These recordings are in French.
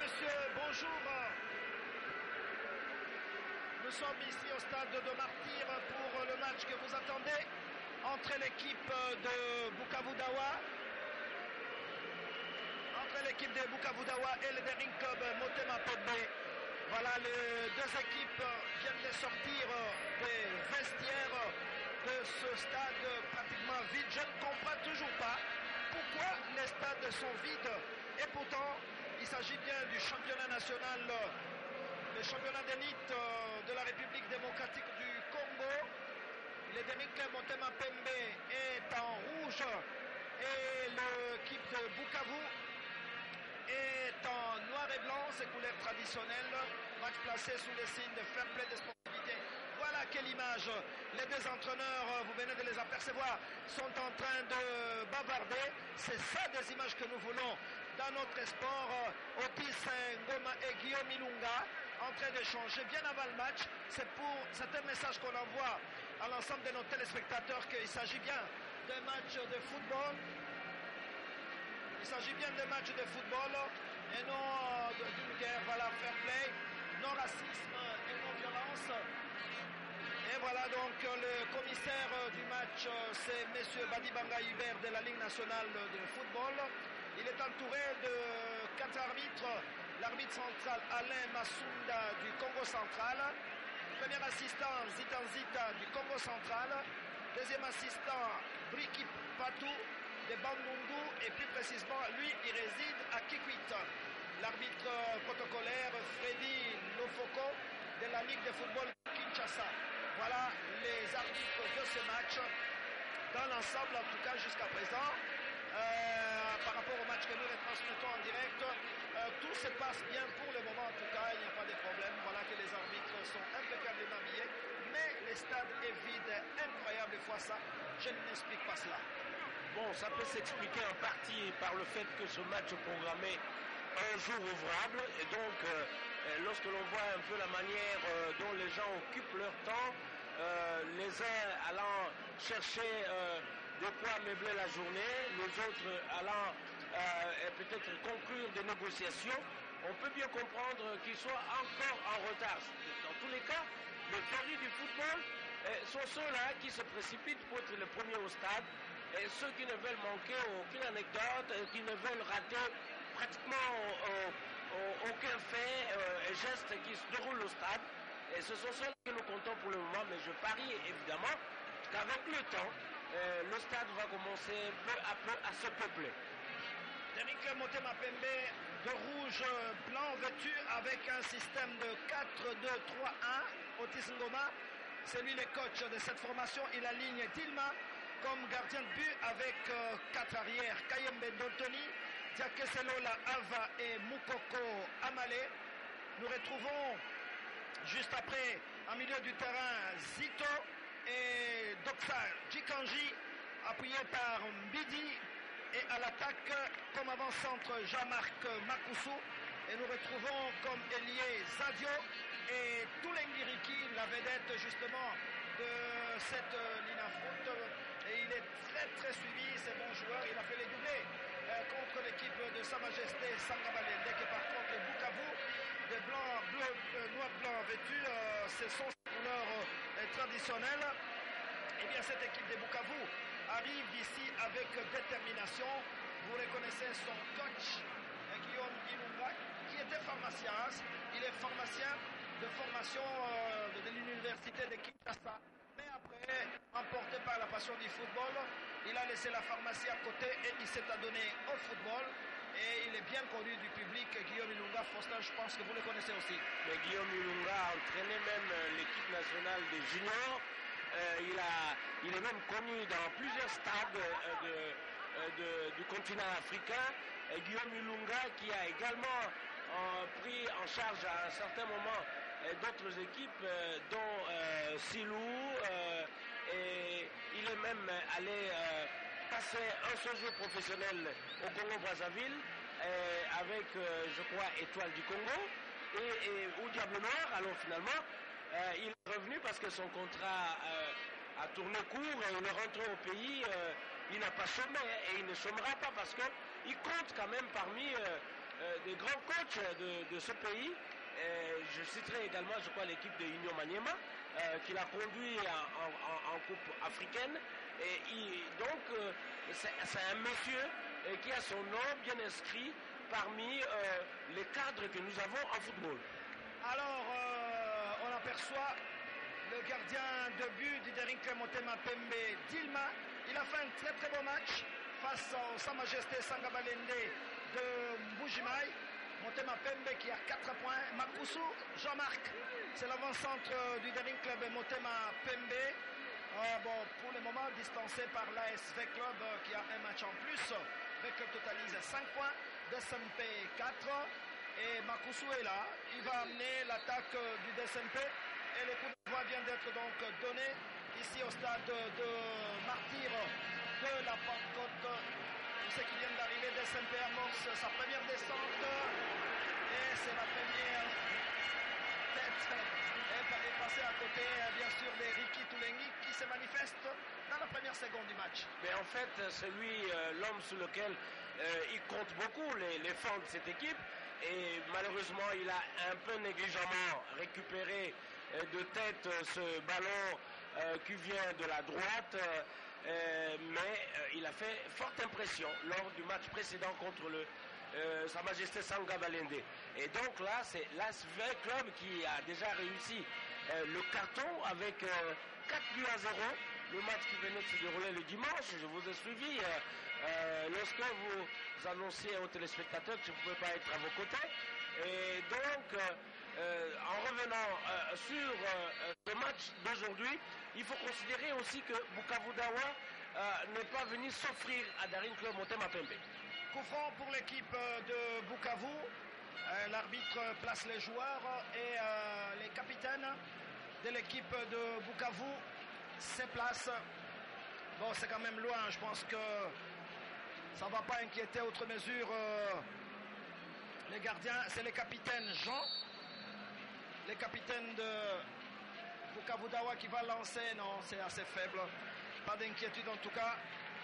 messieurs, bonjour. Nous sommes ici au stade de Martyrs pour le match que vous attendez entre l'équipe de Bukavu Dawa et le Daring Club Motema Pembe. Voilà, les deux équipes viennent de sortir des vestiaires de ce stade pratiquement vide. Je ne comprends toujours pas pourquoi les stades sont vides et pourtant il s'agit bien du championnat national, le championnat d'élite de la République démocratique du Congo. Le Daring Club Motema Pembe est en rouge et l'équipe de Bukavu est en noir et blanc, ses couleurs traditionnelles, match placé sous le signe de fair play de sportivité. Voilà quelle image. Les deux entraîneurs, vous venez de les apercevoir, sont en train de bavarder. C'est ça des images que nous voulons dans notre sport. Otis Ngoma et Guillaume Ilunga en train d'échanger bien avant le match. C'est un message qu'on envoie à l'ensemble de nos téléspectateurs qu'il s'agit bien d'un match de football. Il s'agit bien de matchs de football et non d'une guerre. Voilà, fair play, non racisme et non violence. Et voilà donc le commissaire du match, c'est M. Badibanga Hubert de la Ligue nationale de football. Il est entouré de 4 arbitres. L'arbitre central Alain Massounda du Congo central. Premier assistant Zitanzita du Congo central. Deuxième assistant Briki Patou de Bandundu et plus précisément lui il réside à Kikwit. L'arbitre protocolaire Freddy Lofoko de la Ligue de football Kinshasa. Voilà les arbitres de ce match dans l'ensemble en tout cas jusqu'à présent. Par rapport au match que nous retransmettons en direct, tout se passe bien pour le moment en tout cas, il n'y a pas de problème. Voilà que les arbitres sont impeccablement habillés, mais le stade est vide, incroyable fois ça, je ne m'explique pas cela. Bon, ça peut s'expliquer en partie par le fait que ce match est programmé un jour ouvrable et donc lorsque l'on voit un peu la manière dont les gens occupent leur temps, les uns allant chercher de quoi meubler la journée, les autres allant peut-être conclure des négociations, on peut bien comprendre qu'ils soient encore en retard. Dans tous les cas, les férus du football sont ceux-là qui se précipitent pour être les premiers au stade. Et ceux qui ne veulent manquer aucune anecdote, qui ne veulent rater pratiquement aucun fait et geste qui se déroule au stade. Et ce sont ceux que nous comptons pour le moment, mais je parie évidemment qu'avec le temps, le stade va commencer peu à peu à se peupler. Daring Club Motema Pembe de rouge blanc vêtu avec un système de 4-2-3-1. Otis Ngoma, c'est lui le coach de cette formation. Il aligne Tilma comme gardien de but avec 4 arrières, Kayembe Doltoni, Diakeselola Ava et Mukoko Amale. Nous retrouvons juste après en milieu du terrain Zito et Doxa Jikanji, appuyé par Mbidi, et à l'attaque comme avant-centre Jean-Marc Makousou. Et nous retrouvons comme ailier Zadio et Toulengiriki, la vedette justement de cette ligne à foot. Et il est très suivi, c'est bon joueur. Il a fait les doublés contre l'équipe de Sa Majesté Sangabalende, qui par contre Bukavu, de blanc, bleu, noir blanc vêtu, ce sont ses couleurs traditionnelles. Et bien cette équipe de Bukavu arrive ici avec détermination. Vous reconnaissez son coach, Guillaume Ilunga, qui était pharmacien. Il est pharmacien de formation de l'université de Kinshasa. Mais après, emporté par la passion du football, il a laissé la pharmacie à côté et il s'est adonné au football. Et il est bien connu du public, Guillaume Ilunga. Faustin, je pense que vous le connaissez aussi. Mais Guillaume Ilunga a entraîné même l'équipe nationale des juniors. Il est même connu dans plusieurs stades du continent africain. Et Guillaume Ilunga qui a également pris en charge à un certain moment d'autres équipes dont Silou et il est même allé passer un séjour professionnel au Congo-Brazzaville avec je crois Étoile du Congo et au Diable Noir. Alors finalement il est revenu parce que son contrat a tourné court et il est rentré au pays. Il n'a pas chômé et il ne chômera pas parce qu'il compte quand même parmi des grands coachs de ce pays. Je citerai également, je crois, l'équipe de Union Maniema, qui l'a conduit en Coupe africaine. Donc, c'est un monsieur qui a son nom bien inscrit parmi les cadres que nous avons en football. Alors, on aperçoit le gardien de but du Derinka Motema Pembe, Dilma. Il a fait un très très beau match face à Sa Majesté Sangabalende de Mbujimaï. Motema Pembe qui a 4 points. Makusu, Jean-Marc, c'est l'avant-centre du Daring Club Motema Pembe. Pour le moment, distancé par l'ASV Club qui a un match en plus. V Club totalise 5 points, DSMP 4. Et Makusu est là. Il va amener l'attaque du DSMP. Et le coup de voix vient d'être donc donné ici au stade de Martyr de la Pentecôte. Tout ce qui vient d'arriver, DSMP amorce sa première descente. Et c'est la première tête est passée à côté, bien sûr, de Ricky Toulengi qui se manifeste dans la première seconde du match. Mais en fait, c'est lui l'homme sur lequel il compte beaucoup les fonds de cette équipe. Et malheureusement, il a un peu négligemment récupéré de tête ce ballon qui vient de la droite. Mais il a fait forte impression lors du match précédent contre Sa Majesté Sangabalende. Et donc là, c'est l'ASV Club qui a déjà réussi le carton avec 4 buts à 0. Le match qui venait de se dérouler le dimanche, je vous ai suivi. Lorsque vous annonciez aux téléspectateurs que je ne pouvais pas être à vos côtés. Et donc, en revenant sur ce match d'aujourd'hui, il faut considérer aussi que Bukavu Dawa n'est pas venu s'offrir à Daring Club Motema Pembe. Coup franc pour l'équipe de Bukavu. L'arbitre place les joueurs et les capitaines de l'équipe de Bukavu se placent. Bon, c'est quand même loin, je pense que ça ne va pas inquiéter outre mesure les gardiens. C'est les capitaines Jean, les capitaines de Bukavu Dawa qui va lancer. Non, c'est assez faible. Pas d'inquiétude en tout cas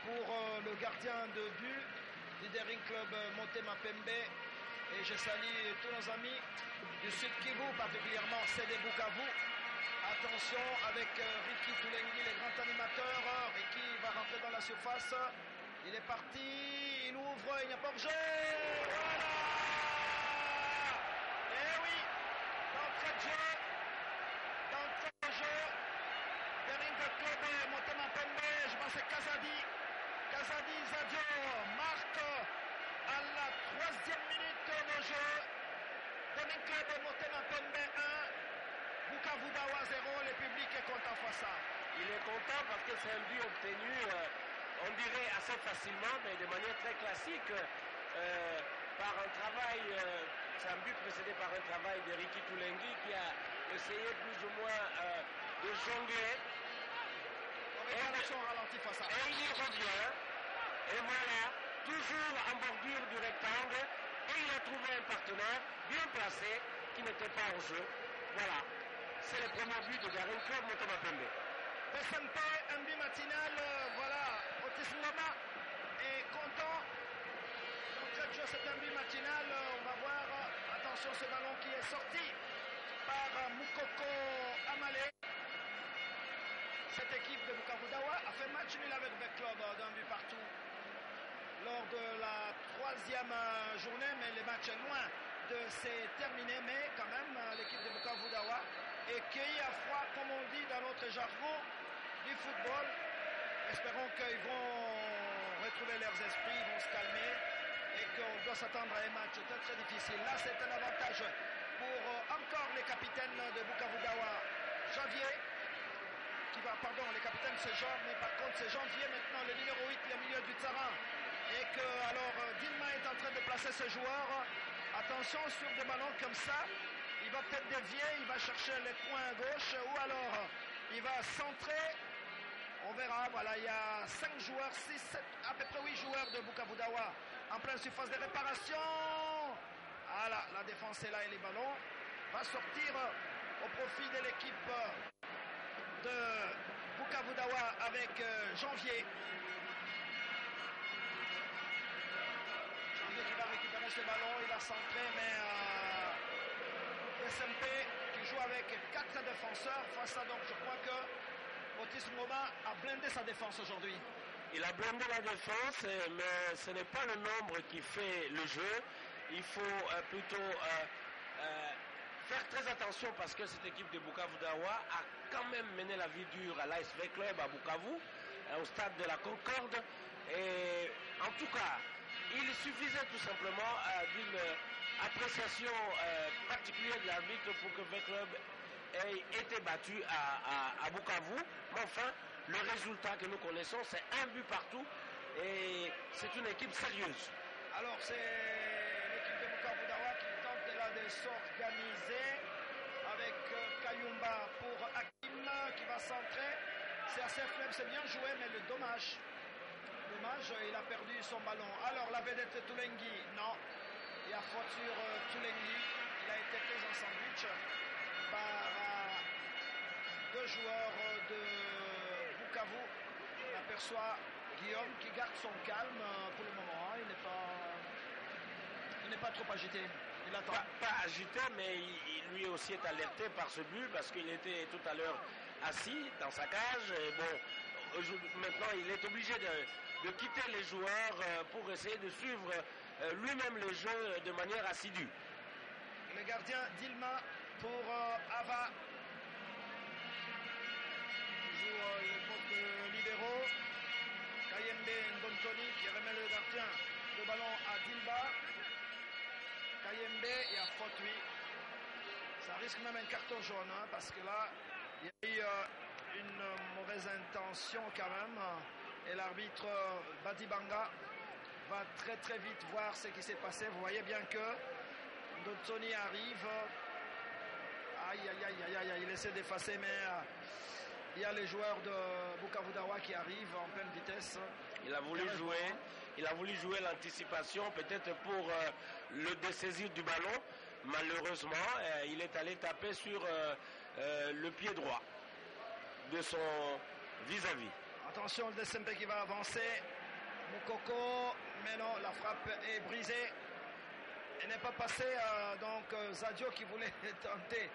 pour le gardien de but du Daring Club Motema Pembe. Et je salue tous nos amis du Sud Kivu, particulièrement CD Bukavu. Attention avec Ricky Toulengi, le grand animateur. Ricky va rentrer dans la surface. Il est parti, il ouvre, il n'y a pas de jeu. Voilà. Et oui, d'entrée de jeu, Daring Club Motema Pembe, je pense que c'est Kazadi Zadio marque à la 3e minute de jeu. Daring Club Motema Pembe 1, Bukavu Dawa 0, le public est content face à ça. Il est content parce que c'est un but obtenu, on dirait assez facilement, mais de manière très classique, par un travail, c'est un but précédé par un travail de Ricky Toulengi qui a essayé plus ou moins de jongler. Et il y revient, et voilà, toujours en bordure du rectangle, et il a trouvé un partenaire bien placé qui n'était pas en jeu. Voilà, c'est le premier but de Daring Club Motema Pembe. SMP, un but matinal, voilà, Otis Loma est content. Donc jeu, c'est un but matinal, on va voir, attention ce ballon qui est sorti par Moukoko Amale. Cette équipe de Bukavu Dawa a fait match nul avec le club d'un but partout lors de la 3e journée, mais le match est loin de se terminer, mais quand même l'équipe de Bukavu Dawa est cueillie à froid, comme on dit dans notre jargon du football. Espérons qu'ils vont retrouver leurs esprits, ils vont se calmer et qu'on doit s'attendre à un match très très difficile. Là, c'est un avantage pour encore les capitaines de Bukavu Dawa. Janvier, les capitaines c'est Jean, mais par contre c'est Janvier maintenant, le numéro 8, le milieu du terrain. Et que alors Dilma est en train de placer ses joueurs. Attention sur des ballons comme ça, il va peut-être dévier, il va chercher le coin à gauche ou alors il va centrer. On verra, voilà, il y a 5 joueurs, 6, 7, à peu près 8 joueurs de Bukavu Dawa en pleine surface de réparation. Voilà, la défense est là et les ballons va sortir au profit de l'équipe de Bukavu Dawa avec Janvier. Janvier qui va récupérer ce ballon, il a centré, mais SMP qui joue avec 4 défenseurs face à, donc je crois que Otis Ngoma a blindé sa défense aujourd'hui. Il a blindé la défense, mais ce n'est pas le nombre qui fait le jeu. Il faut plutôt faire très attention parce que cette équipe de Bukavu Dawa a quand même mené la vie dure à l'ASV Club à Bukavu, au stade de la Concorde. Et en tout cas, il suffisait tout simplement d'une appréciation particulière de l'arbitre pour que V Club ait été battu à Bukavu. Mais enfin, le résultat que nous connaissons, c'est un but partout et c'est une équipe sérieuse. Alors c'est l'équipe de Bukavu Dawa qui tente là de s'organiser avec Kayumba pour Hakim qui va centrer. C'est assez faible, c'est bien joué, mais le dommage, il a perdu son ballon. Alors la vedette Toulengi, non, il y a faute sur Toulengi, il a été pris en sandwich par deux joueurs de Bukavu. On aperçoit Guillaume qui garde son calme pour le moment, il n'est pas trop agité. Il attend. Pas agité, mais lui aussi est alerté par ce but parce qu'il était tout à l'heure assis dans sa cage. Et bon, maintenant il est obligé de quitter les joueurs pour essayer de suivre lui-même les jeux de manière assidue. Le gardien Dilma pour Ava qui joue le poste de libéraux. Kayembe Ndontoni qui remet le gardien, le ballon à Dilba. Kayembe, il y a faute, oui. Ça risque même un carton jaune, hein, parce que là, il y a eu une mauvaise intention quand même. Et l'arbitre Badibanga va très très vite voir ce qui s'est passé. Vous voyez bien que Ndontoni arrive. Aïe, aïe, aïe, aïe, aïe, il essaie d'effacer, mais il y a les joueurs de Bukavu Dawa qui arrivent en pleine vitesse. Il a voulu jouer l'anticipation, peut-être pour le dessaisir du ballon. Malheureusement, il est allé taper sur le pied droit de son vis-à-vis. Attention, le DSMP qui va avancer. Moukoko, mais non, la frappe est brisée. Elle n'est pas passée, donc Zadio qui voulait tenter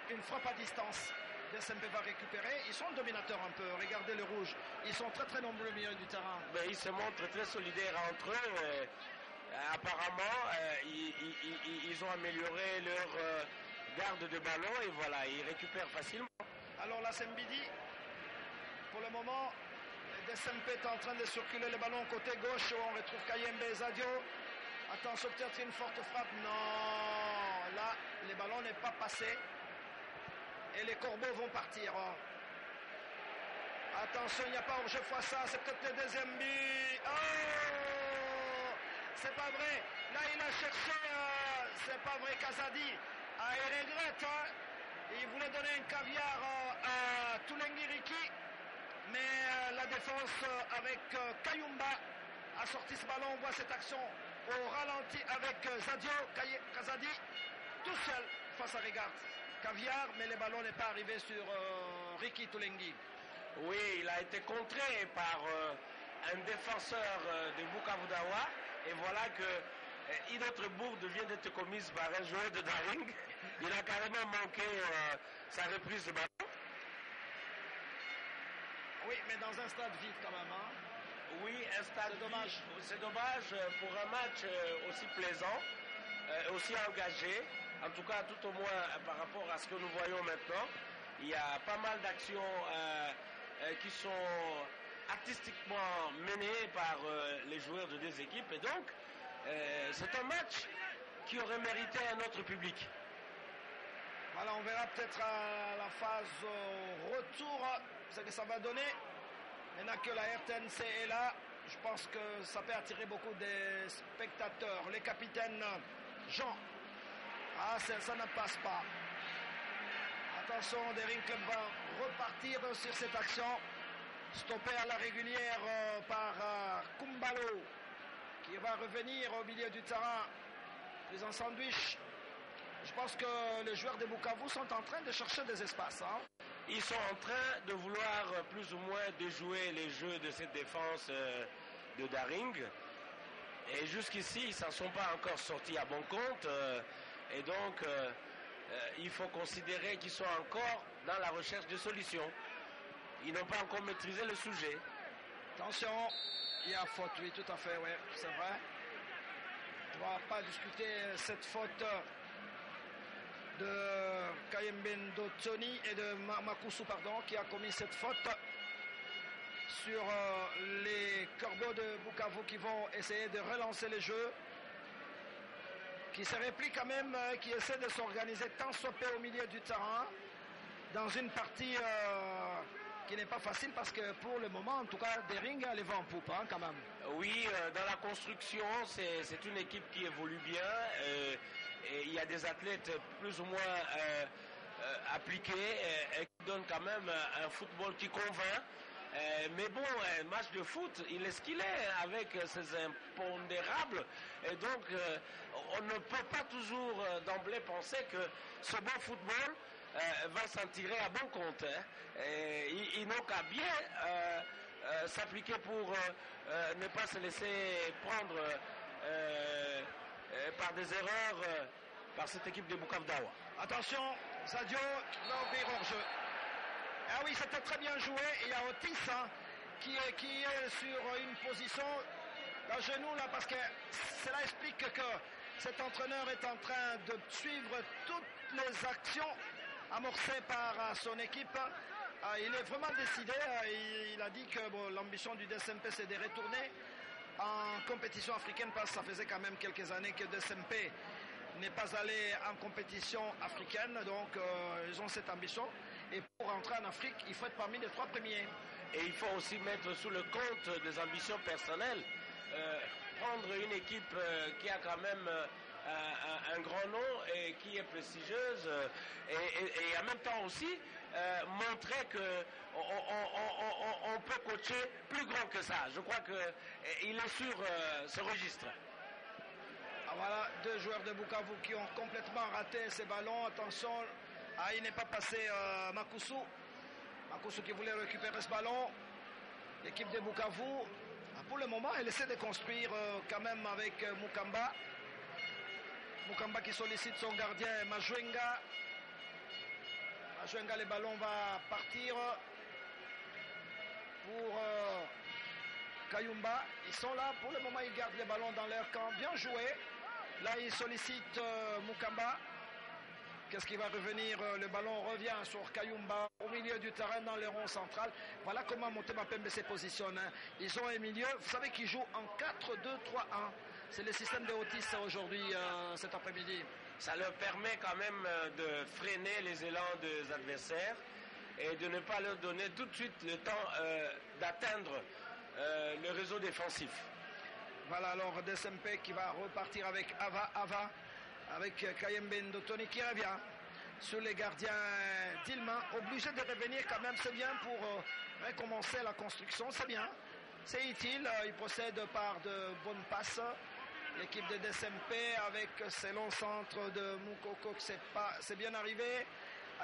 une frappe à distance. DSMP va récupérer. Ils sont dominateurs un peu. Regardez le rouge. Ils sont très très nombreux au milieu du terrain. Ben, ils se montrent très solidaires entre eux. Apparemment, ils ont amélioré leur garde de ballon et voilà, ils récupèrent facilement. Alors là, c'est Mbidi. Pour le moment, DSMP est en train de circuler le ballon côté gauche où on retrouve Kayembe et Zadio. Attention, peut-être une forte frappe. Non, là, le ballon n'est pas passé. Et les corbeaux vont partir. Attention, il n'y a pas hors-jeu fois ça. C'est peut-être le deuxième but. Oh, c'est pas vrai. Là, il a cherché. C'est pas vrai, Kazadi. Il regrette. Hein. Il voulait donner un caviar à Toulengi Riki. Mais la défense avec Kayumba a sorti ce ballon. On voit cette action au ralenti avec Zadio Kazadi. Tout seul face à Regard. Caviar, mais le ballon n'est pas arrivé sur Riki Toulengi. Oui, il a été contré par un défenseur de Bukavu Dawa. Et voilà que une autre bourde vient d'être commise par un joueur de Daring. Il a carrément manqué sa reprise de ballon. Oui, mais dans un stade vide quand même. Hein. Oui, un stade c'est dommage. C'est dommage pour un match aussi plaisant, aussi engagé. En tout cas, tout au moins par rapport à ce que nous voyons maintenant, il y a pas mal d'actions qui sont artistiquement menées par les joueurs de deux équipes. Et donc, c'est un match qui aurait mérité un autre public. Voilà, on verra peut-être à la phase retour ce que ça va donner. Maintenant que la RTNC est là, je pense que ça peut attirer beaucoup de spectateurs. Les capitaines Jean. Ah, ça ne passe pas. Attention, Daring Club va repartir sur cette action. Stoppé à la régulière par Kumbalo, qui va revenir au milieu du terrain. Prise en sandwich. Je pense que les joueurs de Bukavu sont en train de chercher des espaces. Hein. Ils sont en train de vouloir plus ou moins déjouer les jeux de cette défense de Daring. Et jusqu'ici, ils ne s'en sont pas encore sortis à bon compte. Et donc, il faut considérer qu'ils sont encore dans la recherche de solutions. Ils n'ont pas encore maîtrisé le sujet. Attention, il y a faute, oui, tout à fait, oui, c'est vrai. On ne va pas discuter cette faute de Kayembe Ndotoni et de Makusu, pardon, qui a commis cette faute sur les Corbeaux de Bukavu qui vont essayer de relancer le jeu, qui se replient quand même, qui essaie de s'organiser tant soit peu au milieu du terrain dans une partie qui n'est pas facile parce que pour le moment, en tout cas, Dering les vend en poupe quand même. Oui, dans la construction, c'est une équipe qui évolue bien. Et il y a des athlètes plus ou moins appliqués et qui donnent quand même un football qui convainc. Mais bon, un match de foot, il est ce qu'il est avec ses impondérables. Et donc, on ne peut pas toujours d'emblée penser que ce bon football va s'en tirer à bon compte. Ils n'ont qu'à bien s'appliquer pour ne pas se laisser prendre par des erreurs par cette équipe de Bukavu Dawa. Attention, Sadio va ouvrir hors jeu. Ah oui, c'était très bien joué. Il y a Otis qui est sur une position d'un genou là parce que cela explique que cet entraîneur est en train de suivre toutes les actions amorcées par son équipe. Il est vraiment décidé. Il a dit que l'ambition du DSMP c'est de retourner en compétition africaine parce que ça faisait quand même quelques années que DSMP n'est pas allé en compétition africaine. Donc ils ont cette ambition. Et pour rentrer en Afrique, il faut être parmi les 3 premiers. Et il faut aussi mettre sous le compte des ambitions personnelles. Prendre une équipe qui a quand même un grand nom et qui est prestigieuse et en même temps aussi montrer qu'on peut coacher plus grand que ça. Je crois qu'il est sur ce registre. Voilà, 2 joueurs de Bukavu qui ont complètement raté ces ballons. Attention, il n'est pas passé Makusu. Makusu qui voulait récupérer ce ballon. L'équipe de Bukavu, pour le moment, elle essaie de construire quand même avec Mukamba. Mukamba qui sollicite son gardien Majwenga. Majwenga, le ballon va partir pour Kayumba. Ils sont là, pour le moment, ils gardent les ballons dans leur camp. Bien joué. Là, ils sollicitent Mukamba. Qu'est-ce qui va revenir? Le ballon revient sur Kayumba au milieu du terrain dans le rond central. Voilà comment Motema Pembe se positionne. Ils ont un milieu, vous savez qu'ils jouent en 4-2-3-1. C'est le système de Otis aujourd'hui, cet après-midi. Ça leur permet quand même de freiner les élans des adversaires et de ne pas leur donner tout de suite le temps d'atteindre le réseau défensif. Voilà alors DSMP qui va repartir avec Ava. Avec Kayembe Ndotoni qui revient sur les gardiens d'Ilma, obligé de revenir quand même, c'est bien pour recommencer la construction, c'est bien, c'est utile, il procède par de bonnes passes. L'équipe de DSMP avec ses longs centres de Moukoko, c'est bien arrivé.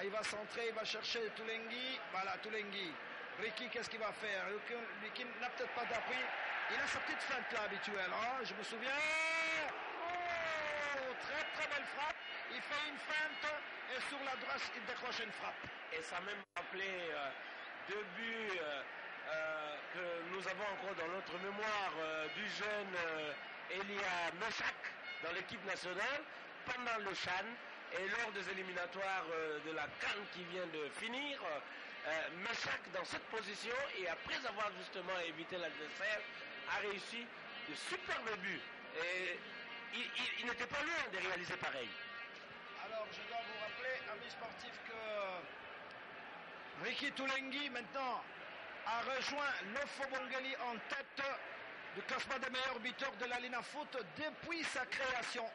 Il va centrer, il va chercher Tulengi, voilà Tulengi. Ricky, qu'est-ce qu'il va faire? Ricky n'a peut-être pas d'appui, il a sa petite feinte là habituelle, je me souviens. Très très belle frappe, il fait une feinte et sur la droite il décroche une frappe. Et ça m'a même rappelé 2 buts que nous avons encore dans notre mémoire du jeune Elia Meshak dans l'équipe nationale pendant le CHAN et lors des éliminatoires de la CAN qui vient de finir. Meshak dans cette position et après avoir justement évité l'adversaire a réussi de superbes buts. Et il n'était pas loin de réaliser pareil. Alors, je dois vous rappeler, amis sportifs, que Ricky Tulengi, maintenant, a rejoint Lofobongeli en tête du classement des meilleurs buteurs de la Lina Foot depuis sa création.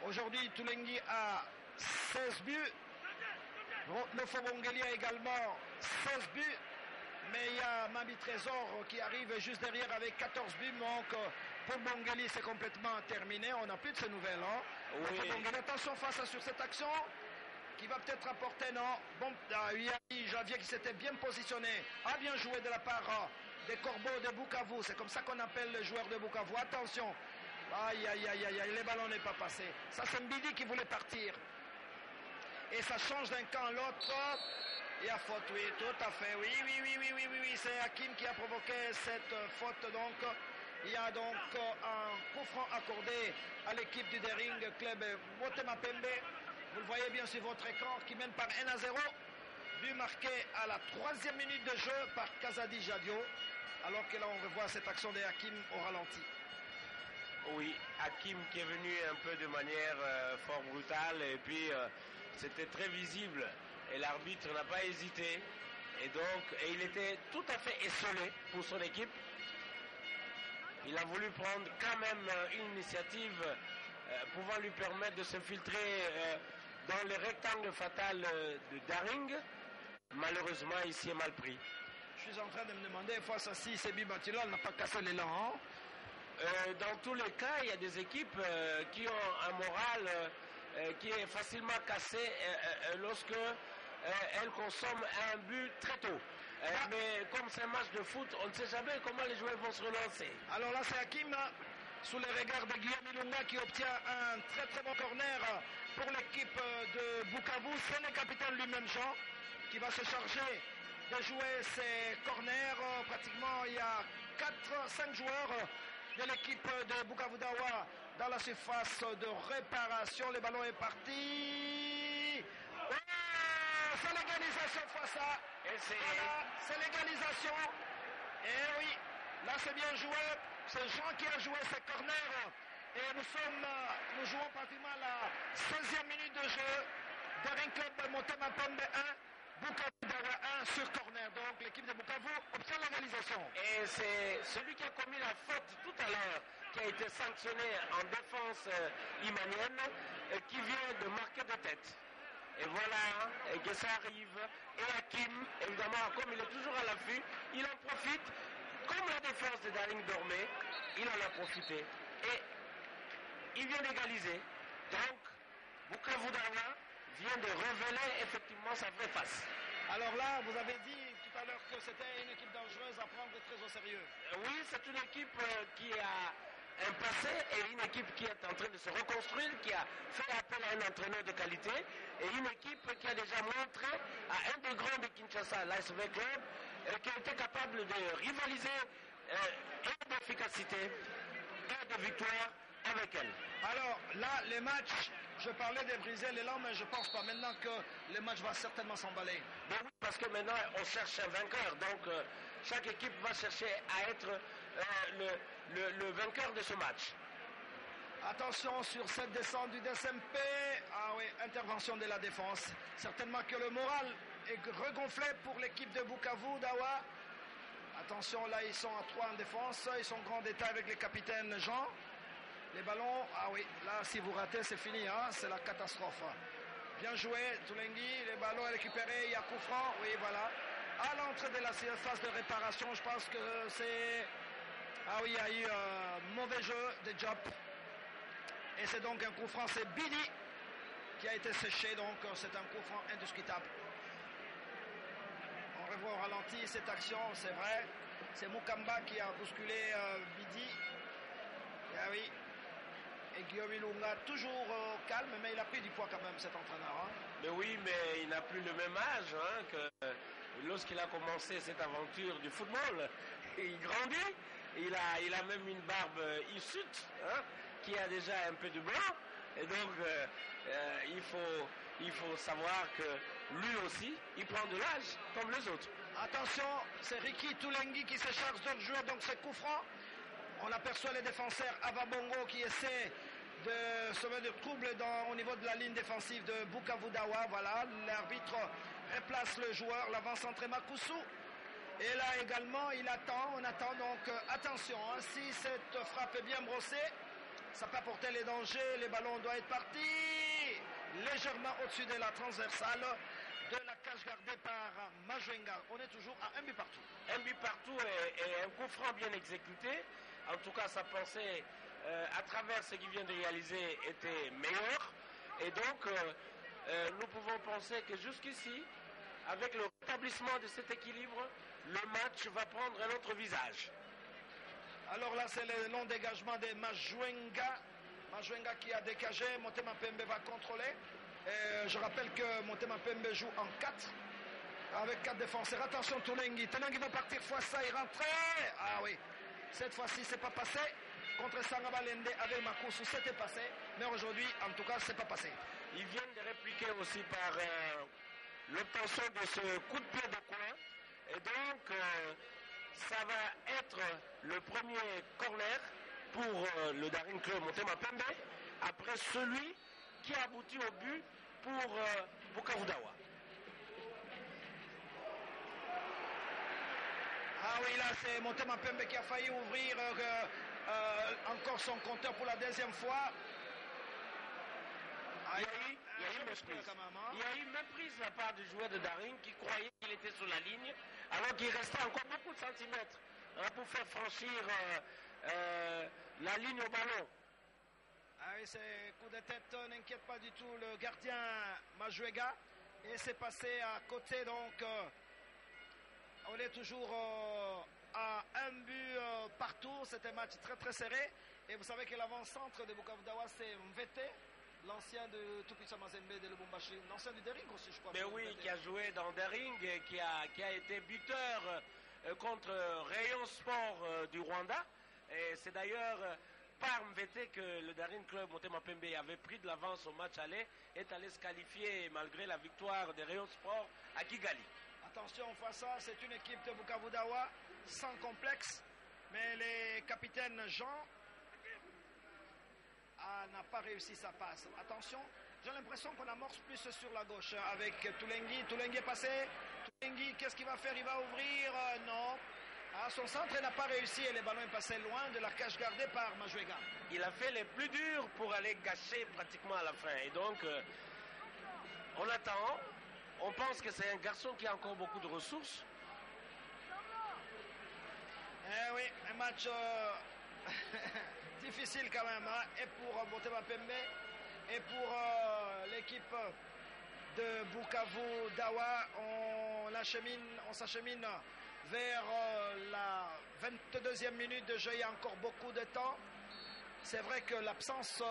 Aujourd'hui, Tulengi a 16 buts. Lofobongeli a également 16 buts. Mais il y a Mami Trésor qui arrive juste derrière avec 14 buts. Donc, pour Bongeli, c'est complètement terminé. On n'a plus de ces nouvelles. Oui. Bongeli, attention face sur cette action qui va peut-être apporter, non. Bon, il y a Javier qui s'était bien positionné. A bien joué de la part des Corbeaux de Bukavu. C'est comme ça qu'on appelle les joueurs de Bukavu. Attention. Aïe, aïe, aïe, aïe, aïe, les ballons n'est pas passé. Ça, c'est Mbidi qui voulait partir. Et ça change d'un camp à l'autre. Il y a faute, oui, tout à fait. Oui, oui, oui, oui, oui, oui, oui. C'est Hakim qui a provoqué cette faute. Donc, il y a donc un coup franc accordé à l'équipe du Daring Club Motema Pembe. Vous le voyez bien sur votre écran, qui mène par 1-0. But marqué à la 3e minute de jeu par Kazadi Jadio. Alors que là, on revoit cette action de Hakim au ralenti. Oui, Hakim qui est venu un peu de manière fort brutale et puis c'était très visible et l'arbitre n'a pas hésité et donc il était tout à fait esselé pour son équipe. Il a voulu prendre quand même une initiative pouvant lui permettre de se filtrer dans le rectangle fatal de Daring. Malheureusement, ici est mal pris. Je suis en train de me demander, face à si Sebi Batila n'a pas cassé l'élan. Hein? Dans tous les cas, il y a des équipes qui ont un moral qui est facilement cassé lorsque elles consomment un but très tôt. Mais comme c'est un match de foot, on ne sait jamais comment les joueurs vont se relancer. Alors là, c'est Hakim, sous les regards de Guillaume Ilunga, qui obtient un très très bon corner pour l'équipe de Bukavu. C'est le capitaine lui-même, Jean, qui va se charger de jouer ces corners. Pratiquement, il y a 4-5 joueurs de l'équipe de Bukavu Dawa dans la surface de réparation. Le ballon est parti. Oh, c'est l'égalisation fois ça. Voilà, c'est l'égalisation. Et oui, là c'est bien joué. C'est Jean qui a joué ces corners. Et nous jouons pratiquement à la 16e minute de jeu. Daring Club Motema Pembe 1. Bukavu Dawa 1 sur corner. Donc l'équipe de Bukavu obtient l'égalisation. Et c'est celui qui a commis la faute tout à l'heure qui a été sanctionné en défense imanienne qui vient de marquer de tête. Et voilà, et que ça arrive. Et Hakim, évidemment, comme il est toujours à l'affût, il en profite. Comme la défense de Daring dormait, il en a profité. Et il vient d'égaliser. Donc, Bukavu Dawa vient de révéler effectivement sa vraie face. Alors là, vous avez dit tout à l'heure que c'était une équipe dangereuse à prendre très au sérieux. Oui, c'est une équipe qui a un passé et une équipe qui est en train de se reconstruire, qui a fait appel à un entraîneur de qualité et une équipe qui a déjà montré à un des grands de Kinshasa, l'ASV Club, qui a été capable de rivaliser et d'efficacité et de victoire avec elle. Alors là, les matchs, je parlais de briser l'élan, mais je ne pense pas maintenant que le match va certainement s'emballer. Ben oui, parce que maintenant on cherche un vainqueur, donc chaque équipe va chercher à être le vainqueur de ce match. Attention sur cette descente du DSMP. Ah oui, intervention de la défense. Certainement que le moral est regonflé pour l'équipe de Bukavu Dawa. Attention, là ils sont à 3 en défense. Ils sont en grand détail avec les capitaines Jean. Les ballons, ah oui, là si vous ratez c'est fini, hein, c'est la catastrophe. Bien joué, Toulengi, les ballons récupérés, il y a coup franc, oui voilà. À l'entrée de la phase de réparation, je pense que c'est... Ah oui, il y a eu un mauvais jeu de Job. Et c'est donc un coup franc, c'est Bidi qui a été séché, donc c'est un coup franc indiscutable. On revoit au ralenti cette action, c'est vrai. C'est Mukamba qui a bousculé Bidi. Ah oui. Et Guillaume Ilunga toujours calme, mais il a pris du poids quand même cet entraîneur. Hein. Mais oui, mais il n'a plus le même âge hein, que lorsqu'il a commencé cette aventure du football. Et il grandit, il a même une barbe hirsute, hein, qui a déjà un peu de blanc. Et donc il faut savoir que lui aussi, il prend de l'âge comme les autres. Attention, c'est Ricky Toulengi qui se charge d'autres joueurs, donc c'est coup franc. On aperçoit les défenseurs Avabongo qui essaie de semer de troubles au niveau de la ligne défensive de Bukavu Dawa. Voilà, l'arbitre replace le joueur, l'avant-centré Makusu. Et là également, on attend donc attention, hein, si cette frappe est bien brossée, ça peut apporter les dangers, les ballons doivent être partis légèrement au-dessus de la transversale de la cage gardée par Majwenga. On est toujours à un but partout. Un but partout et un coup franc bien exécuté. En tout cas, sa pensée à travers ce qu'il vient de réaliser était meilleure. Et donc, nous pouvons penser que jusqu'ici, avec le rétablissement de cet équilibre, le match va prendre un autre visage. Alors là, c'est le long dégagement de Majwenga. Majwenga qui a dégagé. Motema Pembe va contrôler. Et je rappelle que Motema Pembe joue en 4. Avec 4 défenseurs. Attention, Toulengi. Toulengi va partir fois ça. Il rentre. Ah oui. Cette fois-ci, c'est pas passé. Contre Sangabalende avec Makusu, c'était passé. Mais aujourd'hui, en tout cas, c'est pas passé. Ils viennent de répliquer aussi par l'obtention de ce coup de pied de coin. Et donc, ça va être le premier corner pour le Daring Club Motema Pembe. Après celui qui a abouti au but pour Bukavu Dawa. Ah oui, là, c'est Motema Pembe qui a failli ouvrir encore son compteur pour la deuxième fois. Il y a eu une méprise de la part du joueur de Daring qui croyait qu'il était sur la ligne, alors qu'il restait encore beaucoup de centimètres pour faire franchir la ligne au ballon. Ah oui, c'est coup de tête, n'inquiète pas du tout le gardien Majwega. Et c'est passé à côté, donc on est toujours à un but partout. C'était un match très très serré. Et vous savez que l'avant-centre de Bukavu Dawa, c'est Mvete, l'ancien de Tupisa Mazembe de Lubumbashi, l'ancien du Daring aussi, je crois. Mais oui, qui a joué dans Daring, qui a été buteur contre Rayon Sport du Rwanda. Et c'est d'ailleurs par Mvete que le Daring Club Motema Pembe avait pris de l'avance au match aller, est allé se qualifier malgré la victoire des Rayon Sport à Kigali. Attention, face à ça, c'est une équipe de Bukavu Dawa sans complexe, mais les capitaines Jean n'a pas réussi sa passe. Attention, j'ai l'impression qu'on amorce plus sur la gauche avec Toulengi. Toulengi est passé. Toulengi, qu'est-ce qu'il va faire? Il va ouvrir? Non. Son centre n'a pas réussi et le ballon est passé loin de la cage gardée par Majwega. Il a fait les plus durs pour aller gâcher pratiquement à la fin. Et donc, on attend. On pense que c'est un garçon qui a encore beaucoup de ressources. Eh oui, un match difficile quand même. Hein, et pour Motema Pembe et pour l'équipe de Bukavu Dawa. On s'achemine vers la 22e minute de jeu. Il y a encore beaucoup de temps. C'est vrai que l'absence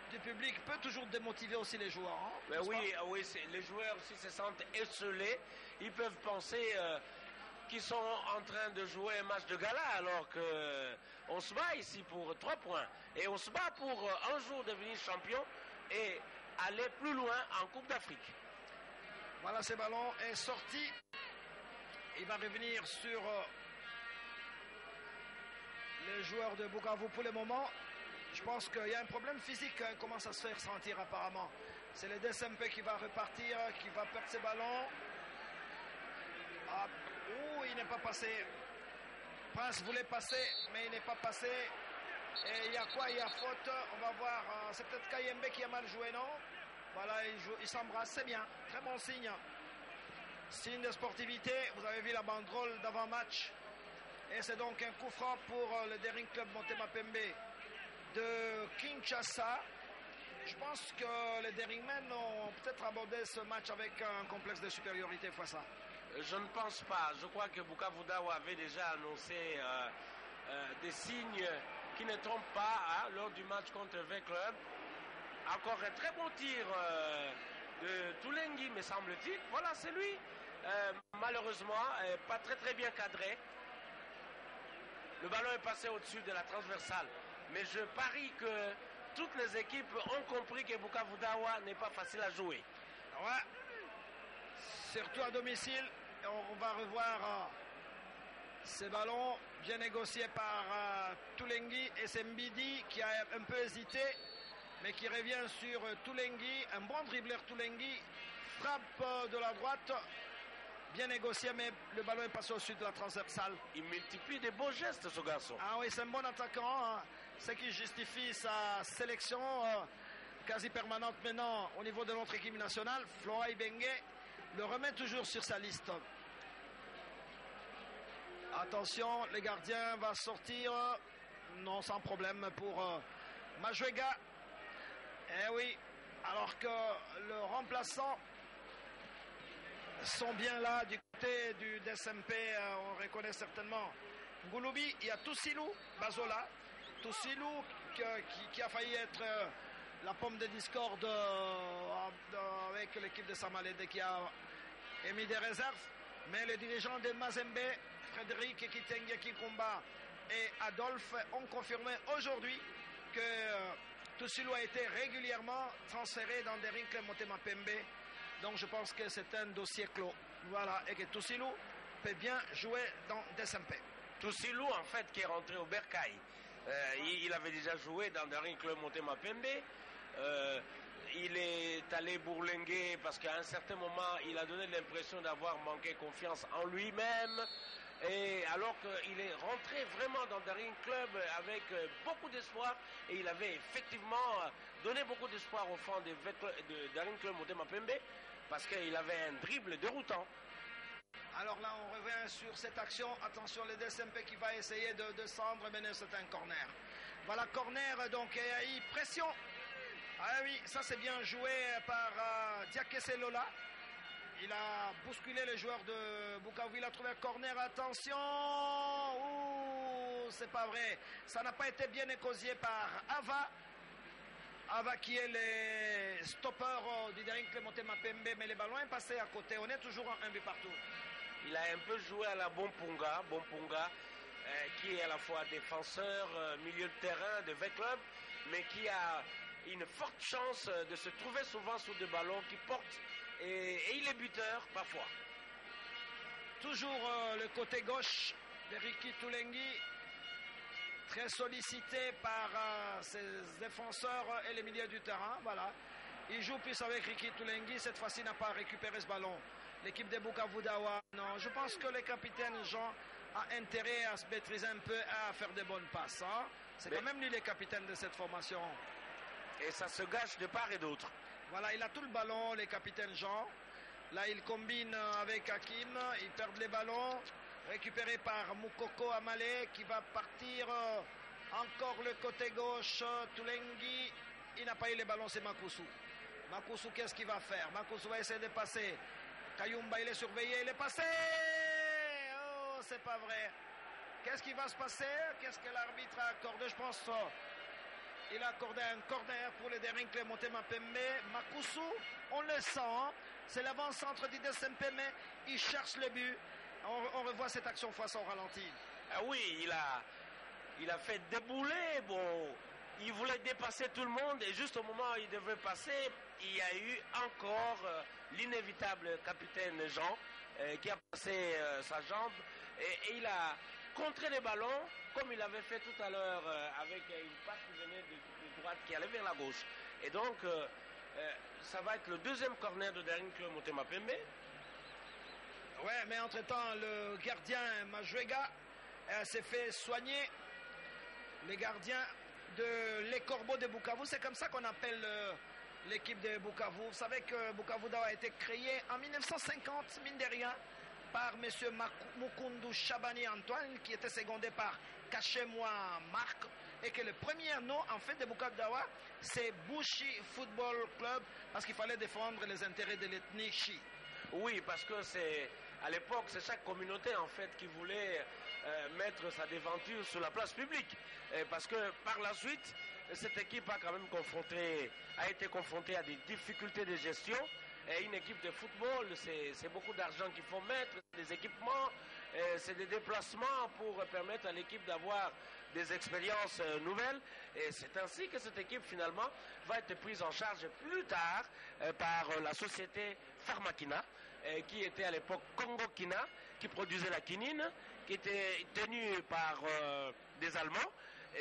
du public peut toujours démotiver aussi les joueurs. Hein, mais oui, les joueurs aussi se sentent esselés. Ils peuvent penser qu'ils sont en train de jouer un match de gala alors qu'on se bat ici pour 3 points. Et on se bat pour un jour devenir champion et aller plus loin en Coupe d'Afrique. Voilà, ce ballon est sorti. Il va revenir sur les joueurs de Bukavu pour le moment. Je pense qu'il y a un problème physique qui commence à se faire sentir apparemment. C'est le DSMP qui va repartir, qui va perdre ses ballons. Ah, il n'est pas passé. Prince voulait passer, mais il n'est pas passé. Et il y a quoi? Il y a faute. On va voir. C'est peut-être Kayembe qui a mal joué, non? Voilà, il s'embrasse, c'est bien. Très bon signe. Signe de sportivité. Vous avez vu la banderole d'avant-match. Et c'est donc un coup franc pour le Daring Club Motema Pembe de Kinshasa. Je pense que les Daringmen ont peut-être abordé ce match avec un complexe de supériorité face à. Je ne pense pas. Je crois que Bukavu Dawa avait déjà annoncé des signes qui ne trompent pas lors du match contre V Club. Encore un très bon tir de Toulengi, me semble-t-il. Voilà, c'est lui. Malheureusement, pas très bien cadré. Le ballon est passé au-dessus de la transversale. Mais je parie que toutes les équipes ont compris que Bukavu Dawa n'est pas facile à jouer. Ouais. Surtout à domicile. On va revoir ces ballons bien négociés par Toulengi et c'est Mbidi qui a un peu hésité, mais qui revient sur Toulengi. Un bon dribbleur Toulengi. Frappe de la droite. Bien négocié, mais le ballon est passé au-dessus de la transversale. Il multiplie des beaux gestes, ce garçon. Ah oui, c'est un bon attaquant. Hein. Ce qui justifie sa sélection quasi permanente maintenant au niveau de notre équipe nationale. Flora Ibenge le remet toujours sur sa liste. Attention, le gardien va sortir. Non, sans problème pour Majwega. Eh oui, alors que le remplaçant sont bien là du Côté du DSMP, on reconnaît certainement Ngouloubi, il y a Toussilou Bazola. Toussilou qui a failli être la pomme de discorde avec l'équipe de Samalede qui a émis des réserves. Mais les dirigeants de Mazembe, Frédéric Kitenge Kikumba et Adolphe ont confirmé aujourd'hui que Toussilou a été régulièrement transféré dans des Rinkle Motema Pembe. Donc je pense que c'est un dossier clos. Voilà, et que Toussilou peut bien jouer dans DSMP. Toussilou, en fait, qui est rentré au Bercail. Il avait déjà joué dans le Club Motema Pembe. Il est allé bourlinguer parce qu'à un certain moment, il a donné l'impression d'avoir manqué confiance en lui-même. Et alors qu'il est rentré vraiment dans Daring Club avec beaucoup d'espoir, et il avait effectivement donné beaucoup d'espoir au fond de Daring Club Motema Pembe parce qu'il avait un dribble déroutant. Alors là, on revient sur cette action. Attention, le DSMP qui va essayer de descendre, mais c'est un corner. Voilà, corner, donc il y a eu pression. Ah oui, ça c'est bien joué par Diakese Lola. Il a bousculé le joueur de Bukavu. Il a trouvé un corner. Attention. Ouh, c'est pas vrai. Ça n'a pas été bien écosé par Ava. Ava qui est le stopper du Daring Motema Pembe. Mais le ballon est passé à côté. On est toujours en 1 but partout. Il a un peu joué à la Bompunga, qui est à la fois défenseur, milieu de terrain de V-Club, mais qui a une forte chance de se trouver souvent sous des ballons qui portent, et il est buteur parfois. Toujours le côté gauche de Ricky Toulengi, très sollicité par ses défenseurs et les milieux du terrain. Voilà. Il joue plus avec Ricky Toulengi, cette fois-ci n'a pas récupéré ce ballon. L'équipe de Bukavu Dawa, non, je pense que le capitaine Jean a intérêt à se maîtriser un peu, à faire de bonnes passes. Hein. C'est quand même lui le capitaine de cette formation. Et ça se gâche de part et d'autre. Voilà, il a tout le ballon, le capitaine Jean. Là, il combine avec Hakim, ils perdent les ballons. Récupéré par Moukoko Amale qui va partir encore le côté gauche. Toulengi, il n'a pas eu les ballons, c'est Makusu. Makusu, qu'est-ce qu'il va faire? Makusu va essayer de passer. Kayumba, il est surveillé, il est passé. Oh, c'est pas vrai. Qu'est-ce qui va se passer? Qu'est-ce que l'arbitre a accordé? Je pense il a accordé un corner pour le Daring Motema Pembe. Makusu, on le sent, hein? C'est l'avant-centre du DSMP, mais il cherche le but. On revoit cette action face au ralenti. Ah oui, il a fait débouler. Bon, il voulait dépasser tout le monde et juste au moment où il devait passer, il y a eu encore l'inévitable capitaine Jean qui a passé sa jambe et il a contré les ballons comme il avait fait tout à l'heure avec une passe qui venait de droite qui allait vers la gauche. Et donc, ça va être le deuxième corner de Daring Club Motema Pembe. Ouais, mais entre-temps, le gardien Majuega s'est fait soigner. Les gardiens de Les Corbeaux de Bukavu, c'est comme ça qu'on appelle l'équipe de Bukavu. Vous savez que Bukavu Dawa a été créé en 1950, mine de rien, par M. Mukundu Chabani Antoine, qui était secondé par Kachemwa Marc, et que le premier nom en fait de Bukavu Dawa, c'est Bushi Football Club, parce qu'il fallait défendre les intérêts de l'ethnie Chi. Oui, parce que c'est à l'époque, c'est chaque communauté en fait qui voulait mettre sa déventure sur la place publique. Parce que par la suite, cette équipe a quand même été confrontée à des difficultés de gestion. Et une équipe de football, c'est beaucoup d'argent qu'il faut mettre, des équipements, c'est des déplacements pour permettre à l'équipe d'avoir des expériences nouvelles. Et c'est ainsi que cette équipe finalement va être prise en charge plus tard par la société Pharmakina, qui était à l'époque Congo Kina, qui produisait la quinine, qui était tenue par des Allemands.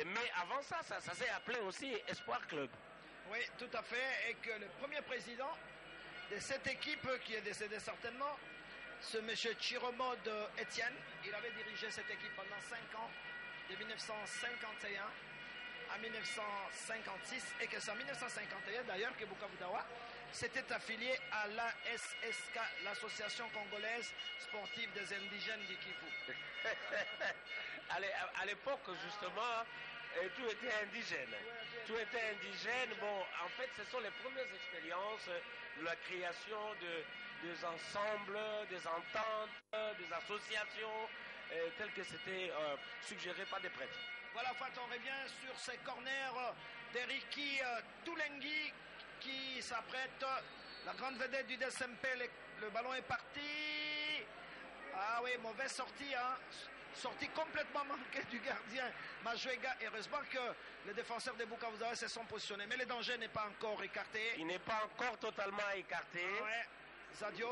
Mais avant ça s'est appelé aussi Espoir Club. Oui, tout à fait. Et que le premier président de cette équipe, qui est décédé certainement, ce monsieur Chiromode Etienne, il avait dirigé cette équipe pendant 5 ans, de 1951 à 1956, et que c'est en 1951 d'ailleurs que Bukavu Dawa s'était affilié à l'ASSK, l'Association Congolaise Sportive des Indigènes du Kivu. À l'époque, justement, tout était indigène. Tout était indigène. Bon, en fait, ce sont les premières expériences de la création des ensembles, des ententes, des associations, telles que c'était suggéré par des prêtres. Voilà, Fat, on revient sur ces corners d'Eriki Toulengui qui s'apprête. La grande vedette du DSMP, le ballon est parti. Ah oui, mauvaise sortie, hein. Sortie complètement manquée du gardien Majuega. Heureusement que les défenseurs de Bukavu Dawa se sont positionnés. Mais le danger n'est pas encore écarté. Il n'est pas encore totalement écarté. Ouais. Zadio.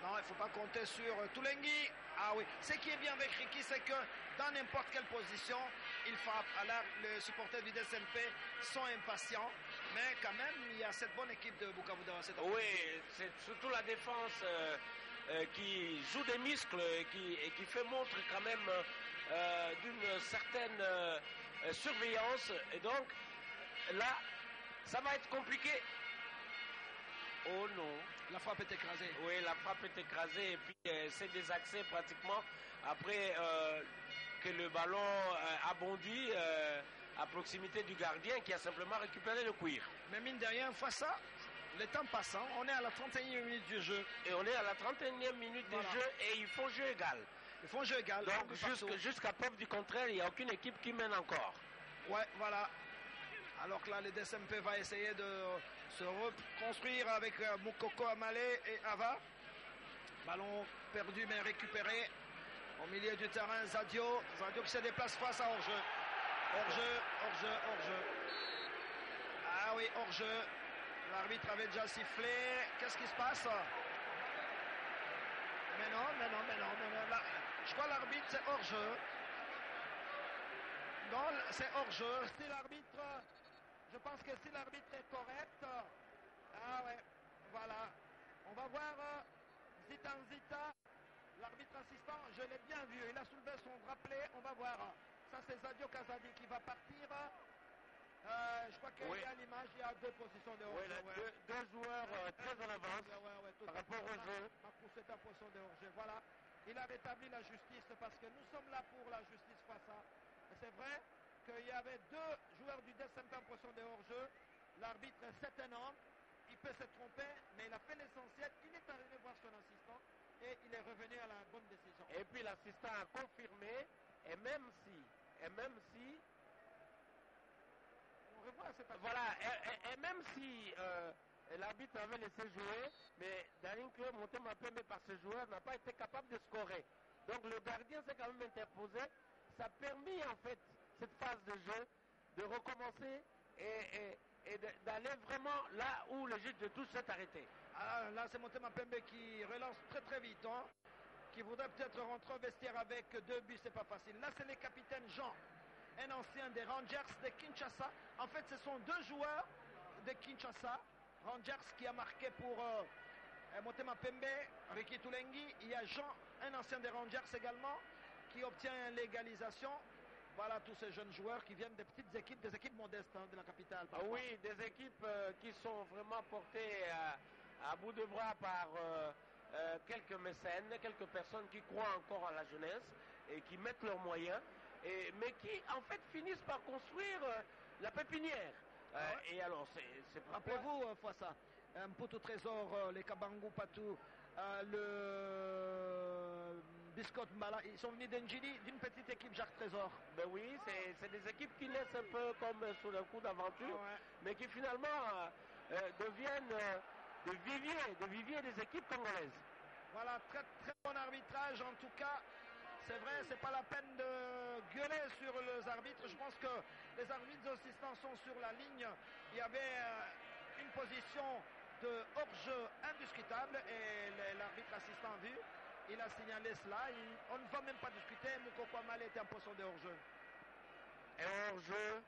Non, il ne faut pas compter sur Toulengui. Ah oui. Ce qui est bien avec Ricky, c'est que dans n'importe quelle position, il frappe. Alors, les supporters du DSMP sont impatients. Mais quand même, il y a cette bonne équipe de Bukavu Dawa. Oui, c'est surtout la défense qui joue des muscles et qui fait montre quand même d'une certaine surveillance. Et donc, là, ça va être compliqué. Oh non. La frappe est écrasée. Oui, la frappe est écrasée et puis c'est désaxé pratiquement après que le ballon a bondi à proximité du gardien qui a simplement récupéré le cuir. Mais mine de rien, fois ça, le temps passant, on est à la 31e minute du jeu. Et on est à la 31e minute du jeu et ils font jeu égal. Ils font jeu égal. Donc jusqu'à preuve du contraire, il n'y a aucune équipe qui mène encore. Ouais, voilà. Alors que là, le DSMP va essayer de se reconstruire avec Moukoko Amale et Ava. Ballon perdu mais récupéré. Au milieu du terrain, Zadio. Zadio qui se déplace face à hors-jeu. Hors-jeu, hors-jeu, hors-jeu. Ah oui, hors-jeu. L'arbitre avait déjà sifflé. Qu'est-ce qui se passe? Mais non. Là, je crois que l'arbitre, c'est hors-jeu. Non, c'est hors-jeu. Si l'arbitre... Je pense que si l'arbitre est correct... Ah ouais, voilà. On va voir Zita, l'arbitre assistant. Je l'ai bien vu. Il a soulevé son bracelet. On va voir. Ça, c'est Zadio Kazadi qui va partir. Je crois qu'il y a l'image. Il y a deux positions de hors-jeu. Ouais, deux joueurs très en avance par rapport au jeu. C'est en position de hors-jeu. Voilà. Il a rétabli la justice parce que nous sommes là pour la justice face à. C'est vrai qu'il y avait deux joueurs du DSMP en position de hors-jeu. L'arbitre, c'est un homme. Il peut se tromper, mais il a fait l'essentiel. Il est arrivé voir son assistant et il est revenu à la bonne décision. Et puis l'assistant a confirmé, et même si on revoit cette action. Voilà, et même si l'arbitre avait laissé jouer, mais Daring Club Motema Pembe par ce joueur n'a pas été capable de scorer. Donc le gardien s'est quand même interposé. Ça a permis en fait cette phase de jeu de recommencer et d'aller vraiment là où le jeu de touche s'est arrêté. Ah, là, c'est Motema Pembe qui relance très très vite, hein, qui voudrait peut-être rentrer au vestiaire avec 2 buts, c'est pas facile. Là, c'est le capitaine Jean, un ancien des Rangers de Kinshasa. En fait, ce sont 2 joueurs de Kinshasa. Rangers qui a marqué pour Motema Pembe, Ricky Toulengui. Il y a Jean, un ancien des Rangers également, qui obtient l'égalisation. Voilà tous ces jeunes joueurs qui viennent des petites équipes, des équipes modestes de la capitale. Ah oui, des équipes qui sont vraiment portées à bout de bras par quelques mécènes, quelques personnes qui croient encore à la jeunesse et qui mettent leurs moyens, mais qui en fait finissent par construire la pépinière. Et alors, c'est rappelez-vous, Foissa, Mputu Trésor, les Kabangou Patou, le Biscotte Mbala, ils sont venus d'Enjili, d'une petite équipe Jacques Trésor. Ben oui, c'est des équipes qui naissent un peu comme sous le coup d'aventure, mais qui finalement deviennent de viviers des équipes congolaises. Voilà, très très bon arbitrage en tout cas. C'est vrai, c'est pas la peine de gueuler sur les arbitres. Je pense que les arbitres assistants sont sur la ligne. Il y avait une position de hors-jeu indiscutable et l'arbitre assistant a vu. Il a signalé cela. On ne va même pas discuter. Moukoko Amale était en position de hors-jeu. Et hors-jeu,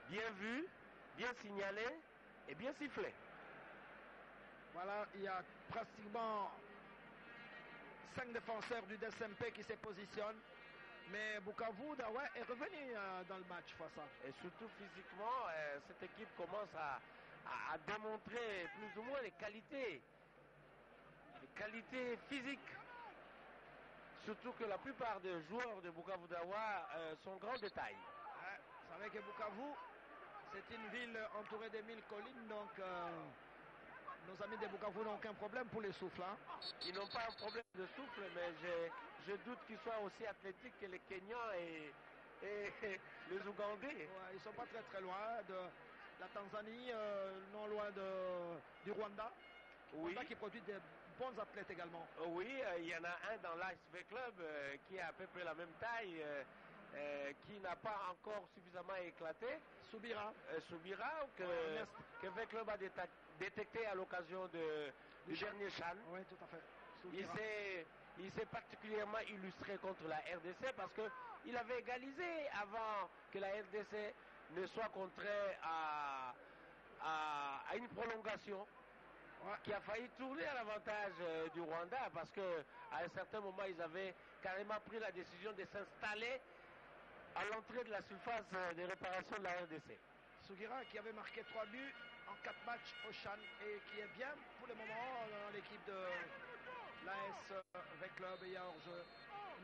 bien vu, bien signalé et bien sifflé. Voilà, il y a pratiquement 5 défenseurs du DSMP qui se positionnent. Mais Bukavu Dawa est revenu dans le match face à. Et surtout physiquement, cette équipe commence à démontrer plus ou moins les qualités physiques. Surtout que la plupart des joueurs de Bukavu Dawa sont grands de taille. Vous savez que Bukavu, c'est une ville entourée de 1000 collines, donc nos amis de Bukavu n'ont aucun problème pour les souffles. Hein. Ils n'ont pas un problème de souffle, mais je doute qu'ils soient aussi athlétiques que les Kenyans et les Ougandais. Ouais, ils ne sont pas très très loin de la Tanzanie, non loin du Rwanda. Oui. Rwanda qui produit des bons athlètes également. Oui, il y en a un dans l'ASV Club qui a à peu près la même taille, qui n'a pas encore suffisamment éclaté. Soubira. Soubira, que V Club a détecté à l'occasion du dernier Chan. Oui, tout à fait. Soubira. Il s'est particulièrement illustré contre la RDC parce qu'il avait égalisé avant que la RDC ne soit contrainte à une prolongation. Ouais. Qui a failli tourner à l'avantage du Rwanda parce qu'à un certain moment, ils avaient carrément pris la décision de s'installer à l'entrée de la surface de réparation de la RDC. Sougira qui avait marqué 3 buts en 4 matchs au Chan et qui est bien pour le moment dans l'équipe de l'AS V Club. Il y a hors-jeu.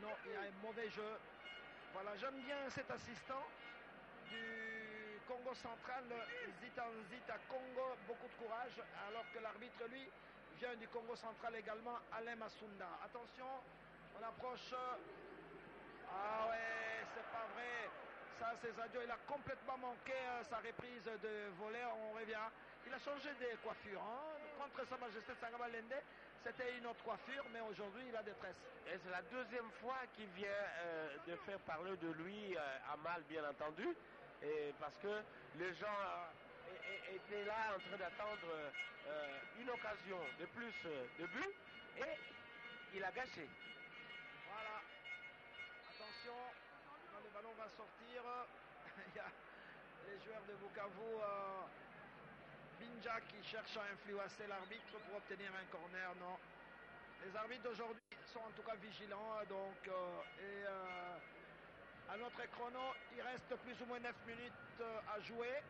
Non, il y a un mauvais jeu. Voilà, j'aime bien cet assistant du Congo central, Zita Congo, beaucoup de courage, alors que l'arbitre, lui, vient du Congo central également, Alain Masunda. Attention, on approche. Ah ouais, c'est pas vrai. Ça, c'est Zadio. Il a complètement manqué sa reprise de volet. On revient. Il a changé de coiffure. Hein. Contre Sa Majesté Sangaba Lende, c'était une autre coiffure, mais aujourd'hui, il a des tresses. Et c'est la deuxième fois qu'il vient de faire parler de lui à mal, bien entendu. Et parce que les gens étaient là en train d'attendre une occasion de plus de but et il a gâché. Voilà. Attention, quand le ballon va sortir, il y a les joueurs de Bukavu, Binja qui cherche à influencer l'arbitre pour obtenir un corner. Non. Les arbitres d'aujourd'hui sont en tout cas vigilants. Donc, à notre chrono, il reste plus ou moins 9 minutes à jouer.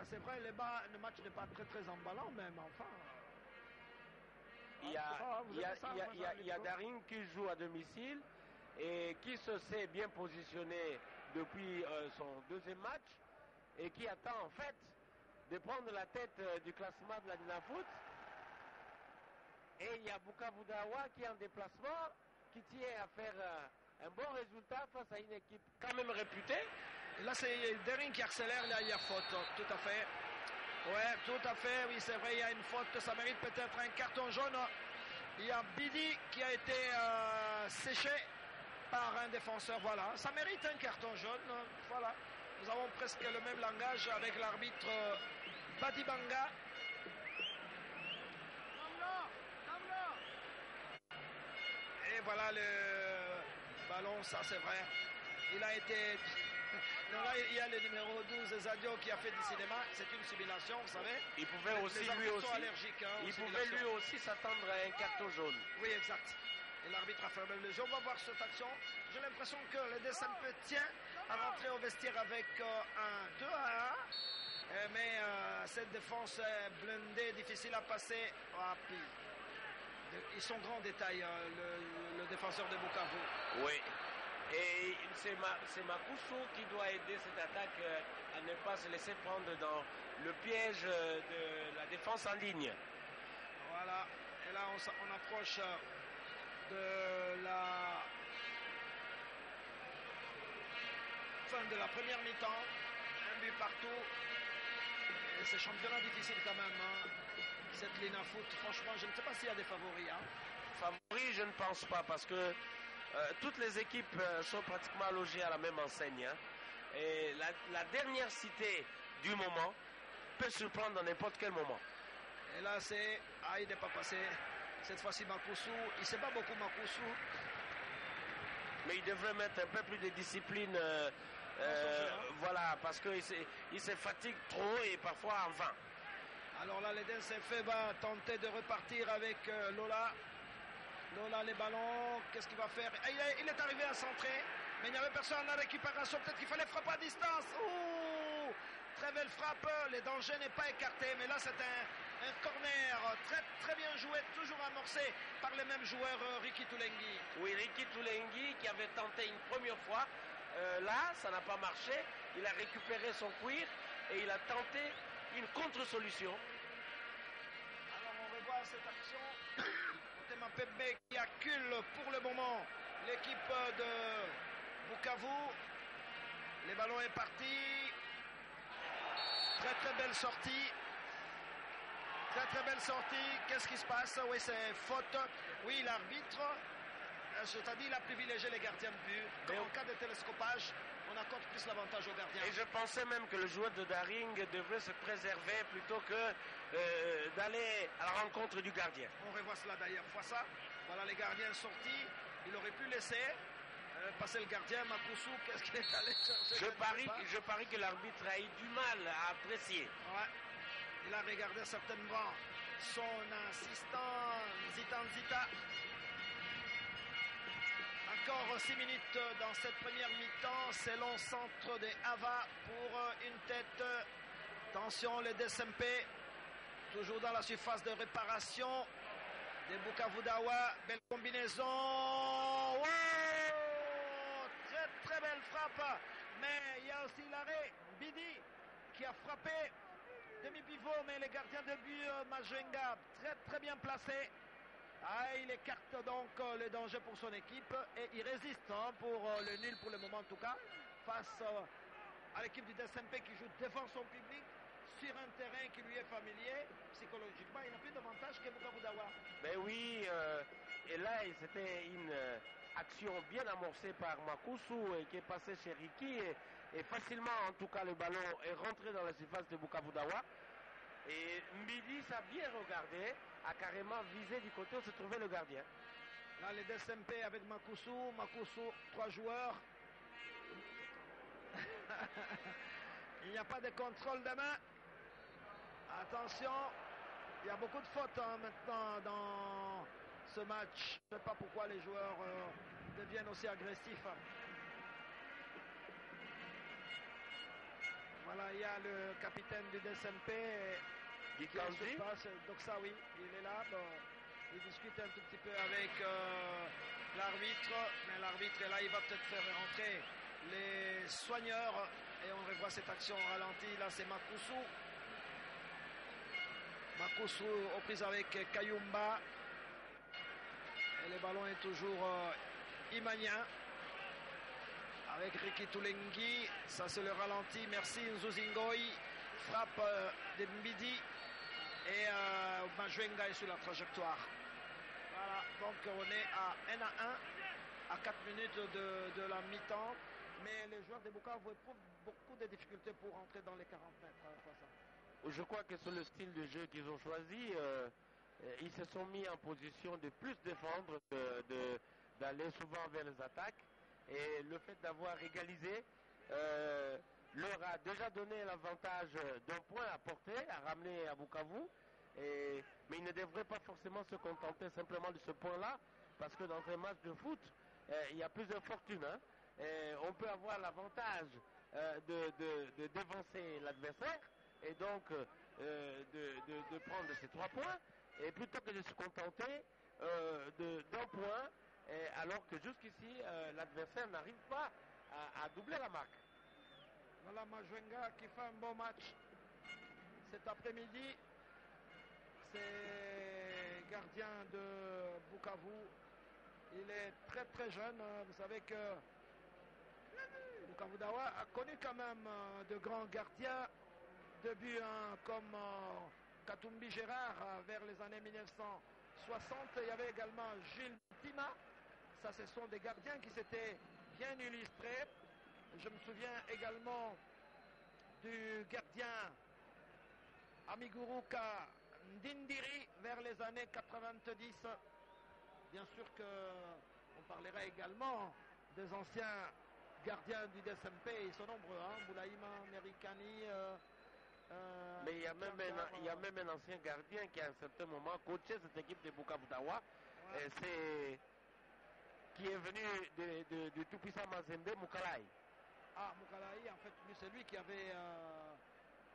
C'est vrai, le match n'est pas très très emballant même, enfin. Il y a Daring qui joue à domicile et qui se sait bien positionné depuis son deuxième match et qui attend en fait de prendre la tête du classement de la Dinafoot. Et il y a Bukavu Dawa qui est en déplacement, qui tient à faire un bon résultat face à une équipe quand même réputée. Et là, c'est Daring qui accélère, là, il y a faute, tout à fait. Ouais, tout à fait, oui, c'est vrai, il y a une faute, ça mérite peut-être un carton jaune. Il y a Bidi qui a été séché par un défenseur, voilà, ça mérite un carton jaune, voilà. Nous avons presque le même langage avec l'arbitre Badibanga. Et voilà le ballon, ça c'est vrai. Il a été... Non, là, il y a le numéro 12, Zadio, qui a fait du cinéma. C'est une simulation, vous savez. Il pouvait aussi, lui aussi s'attendre à un carton jaune. Oui, exact. Et l'arbitre a fermé le jeu. On va voir cette action. J'ai l'impression que le dessin peut tient à rentrer au vestiaire avec un 2 à 1. Mais cette défense est blindée, difficile à passer. Ils sont grands détails, le défenseur de Bukavu. Oui. Et c'est Makusu qui doit aider cette attaque à ne pas se laisser prendre dans le piège de la défense en ligne. Voilà. Et là, on approche de la fin de la première mi-temps. Un but partout. Et c'est championnat difficile quand même. Hein. Cette ligne à foot, franchement, je ne sais pas s'il y a des favoris. Hein. Favoris, je ne pense pas parce que toutes les équipes sont pratiquement logées à la même enseigne. Hein. Et la dernière cité du moment peut surprendre dans n'importe quel moment. Et là, c'est... Ah, il n'est pas passé. Cette fois-ci, Makusu. Il ne sait pas beaucoup, Makusu. Mais il devrait mettre un peu plus de discipline. Voilà, parce qu'il se fatigue trop et parfois en vain. Alors là, l'Eden CF va tenter de repartir avec Lola. Lola, les ballons, qu'est-ce qu'il va faire? Il est arrivé à centrer, mais il n'y avait personne à la récupération. Peut-être qu'il fallait frapper à distance. Ouh, très belle frappe, le danger n'est pas écarté, mais là c'est un corner très, très bien joué, toujours amorcé par les mêmes joueurs, Ricky Toulengi. Oui, Ricky Toulengi qui avait tenté une première fois. Là, ça n'a pas marché. Il a récupéré son cuir et il a tenté une contre-solution. Motema Pembe qui accule pour le moment l'équipe de Bukavu. Les ballons est parti. Très très belle sortie. Très très belle sortie. Qu'est-ce qui se passe? Oui, c'est faute. Oui, l'arbitre, c'est-à-dire il a privilégié les gardiens de but. Comme en cas de télescopage, on accorde plus l'avantage aux gardiens. Et je pensais même que le joueur de Daring devrait se préserver plutôt que d'aller à la rencontre du gardien. On revoit cela d'ailleurs. Fois ça. Voilà les gardiens sortis. Il aurait pu laisser passer le gardien. Makusu, qu'est-ce qu'il est allé chercher? Je parie que l'arbitre a eu du mal à apprécier. Ouais. Il a regardé certainement son assistant Zita. Encore 6 minutes dans cette première mi-temps. C'est long centre de Ava pour une tête. Attention, les DSMP. Toujours dans la surface de réparation. Des Bukavu Dawa. Belle combinaison. Wow! Très très belle frappe. Mais il y a aussi l'arrêt. Bidi qui a frappé. Demi-pivot, mais les gardiens de but Majenga très très bien placés. Il écarte donc le danger pour son équipe et il résiste pour le nul pour le moment en tout cas face à l'équipe du DSMP qui joue devant son public sur un terrain qui lui est familier. Psychologiquement, il n'a plus d'avantage que Bukavu Dawa. Ben oui, et là c'était une action bien amorcée par Makusu et qui est passée chez Ricky et facilement en tout cas le ballon est rentré dans la surface de Bukavu Dawa. Et Mbidi s'est bien regardé, a carrément visé du côté où se trouvait le gardien. Là, les DSMP avec Makusu, 3 joueurs. Il n'y a pas de contrôle de main. Attention, il y a beaucoup de fautes maintenant dans ce match. Je ne sais pas pourquoi les joueurs deviennent aussi agressifs. Voilà, il y a le capitaine du DSMP qui se passe. Donc ça, oui, il est là. Bon, il discute un tout petit peu avec l'arbitre. Mais l'arbitre est là, il va peut-être faire rentrer les soigneurs. Et on revoit cette action au ralenti. Là, c'est Makusu. Makusu aux prises avec Kayumba. Et le ballon est toujours Imagna. Avec Ricky Toulengi, ça c'est le ralenti. Merci Nzuzingoi. Frappe de Mbidi. Et Majenga est sur la trajectoire. Voilà, donc on est à 1-1 à 4 minutes de la mi-temps. Mais les joueurs de Bukavu éprouvent beaucoup de difficultés pour rentrer dans les 40 mètres. Je crois que c'est le style de jeu qu'ils ont choisi. Ils se sont mis en position de plus défendre, d'aller souvent vers les attaques. Et le fait d'avoir égalisé leur a déjà donné l'avantage d'un point à porter, à ramener à Bukavu. Mais ils ne devraient pas forcément se contenter simplement de ce point-là, parce que dans un match de foot, il y a plus de fortune. On peut avoir l'avantage de dévancer l'adversaire et donc de prendre ces 3 points, et plutôt que de se contenter d'un point. Alors que jusqu'ici, l'adversaire n'arrive pas à doubler la marque. Voilà Majenga qui fait un bon match cet après-midi. C'est gardien de Bukavu. Il est très très jeune. Vous savez que Bukavu Dawa a connu quand même de grands gardiens de but comme Katumbi Gérard vers les années 1960. Il y avait également Gilles Tima. Ça, ce sont des gardiens qui s'étaient bien illustrés. Je me souviens également du gardien Amiguruka Ndindiri vers les années 90. Bien sûr qu'on parlera également des anciens gardiens du DSMP. Ils sont nombreux, Boulaïma, Merikani. Mais il y a même un ancien gardien qui à un certain moment coachait cette équipe de Bukavu Dawa. Ouais. Qui est venu du tout-puissant Mazembe, Mukalai. Mukalai, en fait, c'est lui qui avait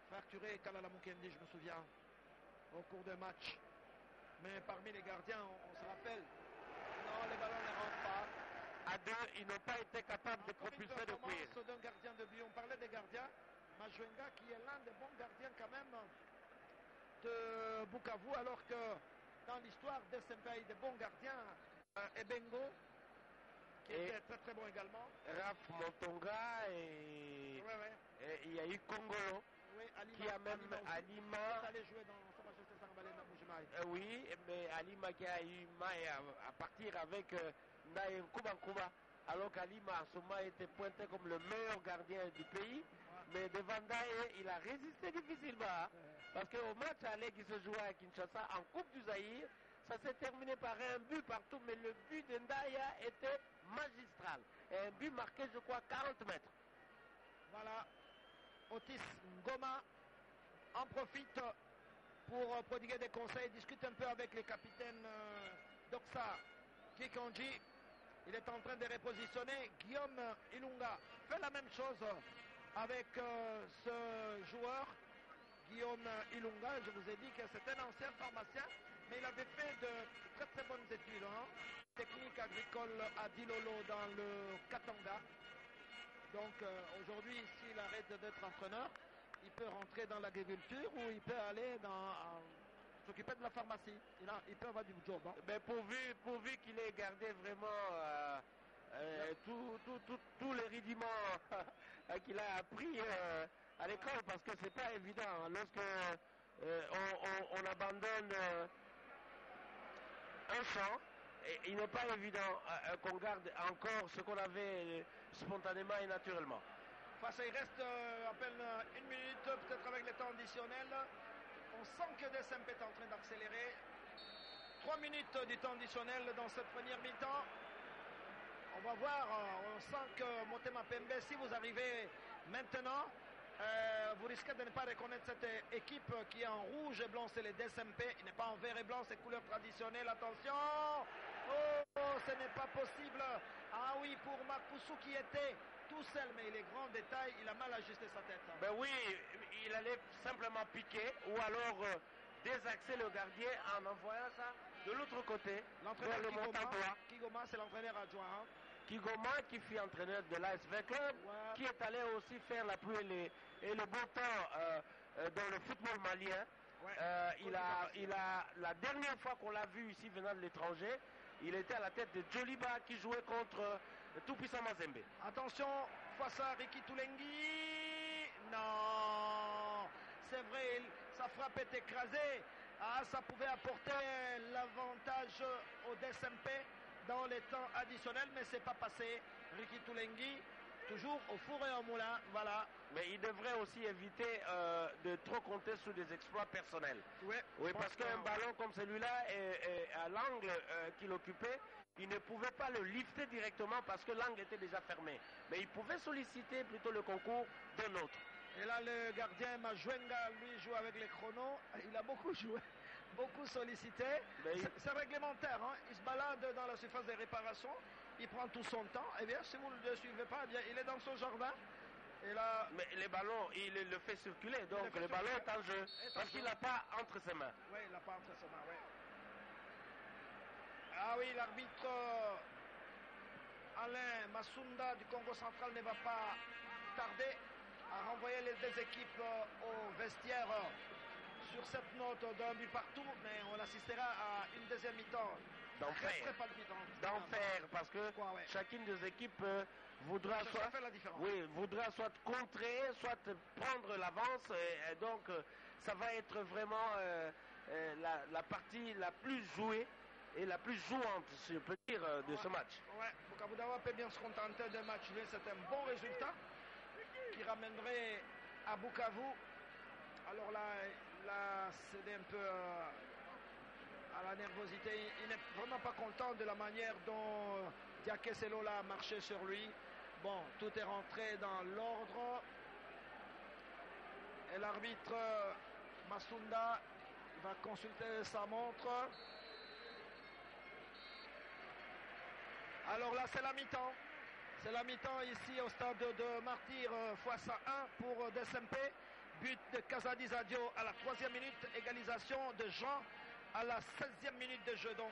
fracturé Kalala Mukendi, je me souviens, au cours d'un match. Mais parmi les gardiens, on se rappelle, non, les ballons ne rentrent pas. À 2, ils n'ont pas été capables de propulser de cuir. D'un gardien de but. On parlait des gardiens. Majenga, qui est l'un des bons gardiens quand même de Bukavu, alors que dans l'histoire de Saint-Pays, de bons gardiens. Ebengo, qui était très très bon également. Raph Montonga et il y a eu Kongolo. Oui, Alima, qui a même Alima. Qui est allé jouer dans Sa Majesté Sangalé Namoujimaï. Oui, mais Alima qui a eu Maï à partir avec Naïm Kubankuba. Alors qu'Alima à ce moment était pointé comme le meilleur gardien du pays. Mais devant Ndaye, il a résisté difficilement. Parce qu'au match aller qui se jouait à Kinshasa en Coupe du Zaïre, ça s'est terminé par un but partout. Mais le but de Ndaye était magistral. Et un but marqué, je crois, 40 mètres. Voilà. Otis Ngoma en profite pour prodiguer des conseils, discute un peu avec les capitaines Doxa Kikonji. Il est en train de repositionner. Guillaume Ilunga fait la même chose avec ce joueur. Guillaume Ilunga, je vous ai dit que c'est un ancien pharmacien, mais il avait fait de très très bonnes études. Technique agricole à Dilolo dans le Katanga. Donc aujourd'hui, s'il arrête d'être entraîneur, il peut rentrer dans l'agriculture ou il peut aller s'occuper de la pharmacie. Il peut avoir du job. Mais pourvu qu'il ait gardé vraiment tous les rudiments qu'il a appris à l'école, parce que c'est pas évident. Lorsque on abandonne un champ, il n'est pas évident qu'on garde encore ce qu'on avait spontanément et naturellement. Il reste à peine une minute, peut-être avec les temps additionnels. On sent que DSMP est en train d'accélérer. 3 minutes du temps additionnel dans cette première mi-temps. On va voir, on sent que Motema Pembe, si vous arrivez maintenant, vous risquez de ne pas reconnaître cette équipe qui est en rouge et blanc, c'est les DSMP. Il n'est pas en vert et blanc, c'est couleur traditionnelle. Attention! Oh, ce n'est pas possible. Ah oui, pour Makusu qui était tout seul, mais il est grand détail, il a mal ajusté sa tête. Ben oui, il allait simplement piquer ou alors désaxer le gardien en envoyant ça de l'autre côté. L'entraîneur Kigoma, c'est l'entraîneur adjoint. Kigoma qui fut entraîneur de l'ASV Club, qui est allé aussi faire la pluie et le beau temps dans le football malien. La dernière fois qu'on l'a vu ici venant de l'étranger, il était à la tête de Joliba qui jouait contre tout-puissant Mazembe. Attention, face à Ricky Toulengi. Non, c'est vrai, sa frappe est écrasée. Ah, ça pouvait apporter l'avantage au DSMP dans les temps additionnels, mais c'est pas passé. Ricky Toulengi, toujours au four et au moulin, voilà. Mais il devrait aussi éviter de trop compter sur des exploits personnels. Oui, parce qu'un ballon comme celui-là, à l'angle qu'il occupait, il ne pouvait pas le lifter directement parce que l'angle était déjà fermé. Mais il pouvait solliciter plutôt le concours d'un autre. Et là, le gardien Majwenga, lui, joue avec les chronos. Il a beaucoup joué, beaucoup sollicité. C'est réglementaire. Il se balade dans la surface de réparation. Il prend tout son temps. Eh bien, si vous ne le suivez pas, eh bien, il est dans son jardin. Et là... Mais les ballons, il le fait circuler. Donc, le ballon est en jeu. Parce qu'il n'a pas entre ses mains. Oui, il n'a pas entre ses mains, oui. Ah oui, l'arbitre Alain Masunda du Congo central ne va pas tarder à renvoyer les deux équipes au vestiaire sur cette note d'un but partout, mais on assistera à une deuxième mi-temps très palpitante. D'enfer, parce que chacune des équipes voudra soit contrer, soit prendre l'avance, et donc ça va être vraiment la partie la plus jouée et la plus jouante, si je peux dire, de ce match. Ouais, Bukaboudawa peut bien se contenter d'un match nul, c'est un bon résultat qui ramènerait à Bukavu. Alors là, il a cédé un peu à la nervosité. Il n'est vraiment pas content de la manière dont Diaké Selola a marché sur lui. Bon, tout est rentré dans l'ordre. Et l'arbitre Masunda va consulter sa montre. Alors là, c'est la mi-temps. C'est la mi-temps ici au stade de Martyr x 1 pour DSMP. But de Kazadi Zadio à la 3e minute. Égalisation de Jean à la 16e minute de jeu. Donc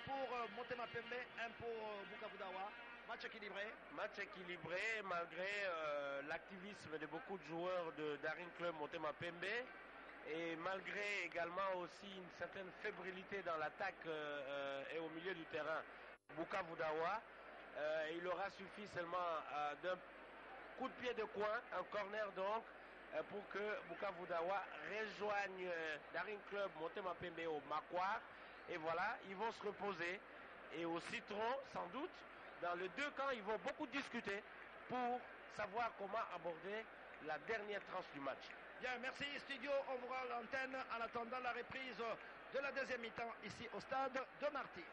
1 pour Motema Pembe, 1 pour Bukaboudawa. Match équilibré. Match équilibré malgré l'activisme de beaucoup de joueurs de Daring Club Motema Pembe. et malgré également aussi une certaine fébrilité dans l'attaque et au milieu du terrain, Bukavu Dawa, il aura suffi seulement d'un coup de pied de coin, un corner donc, pour que Bukavu Dawa rejoigne Daring Club Motema Pembe au Makwar. Et voilà, ils vont se reposer. Et au Citron, sans doute, dans les deux camps, ils vont beaucoup discuter pour savoir comment aborder la dernière tranche du match. Bien, merci studio, on vous rend l'antenne en attendant la reprise de la deuxième mi-temps ici au stade de Martyr.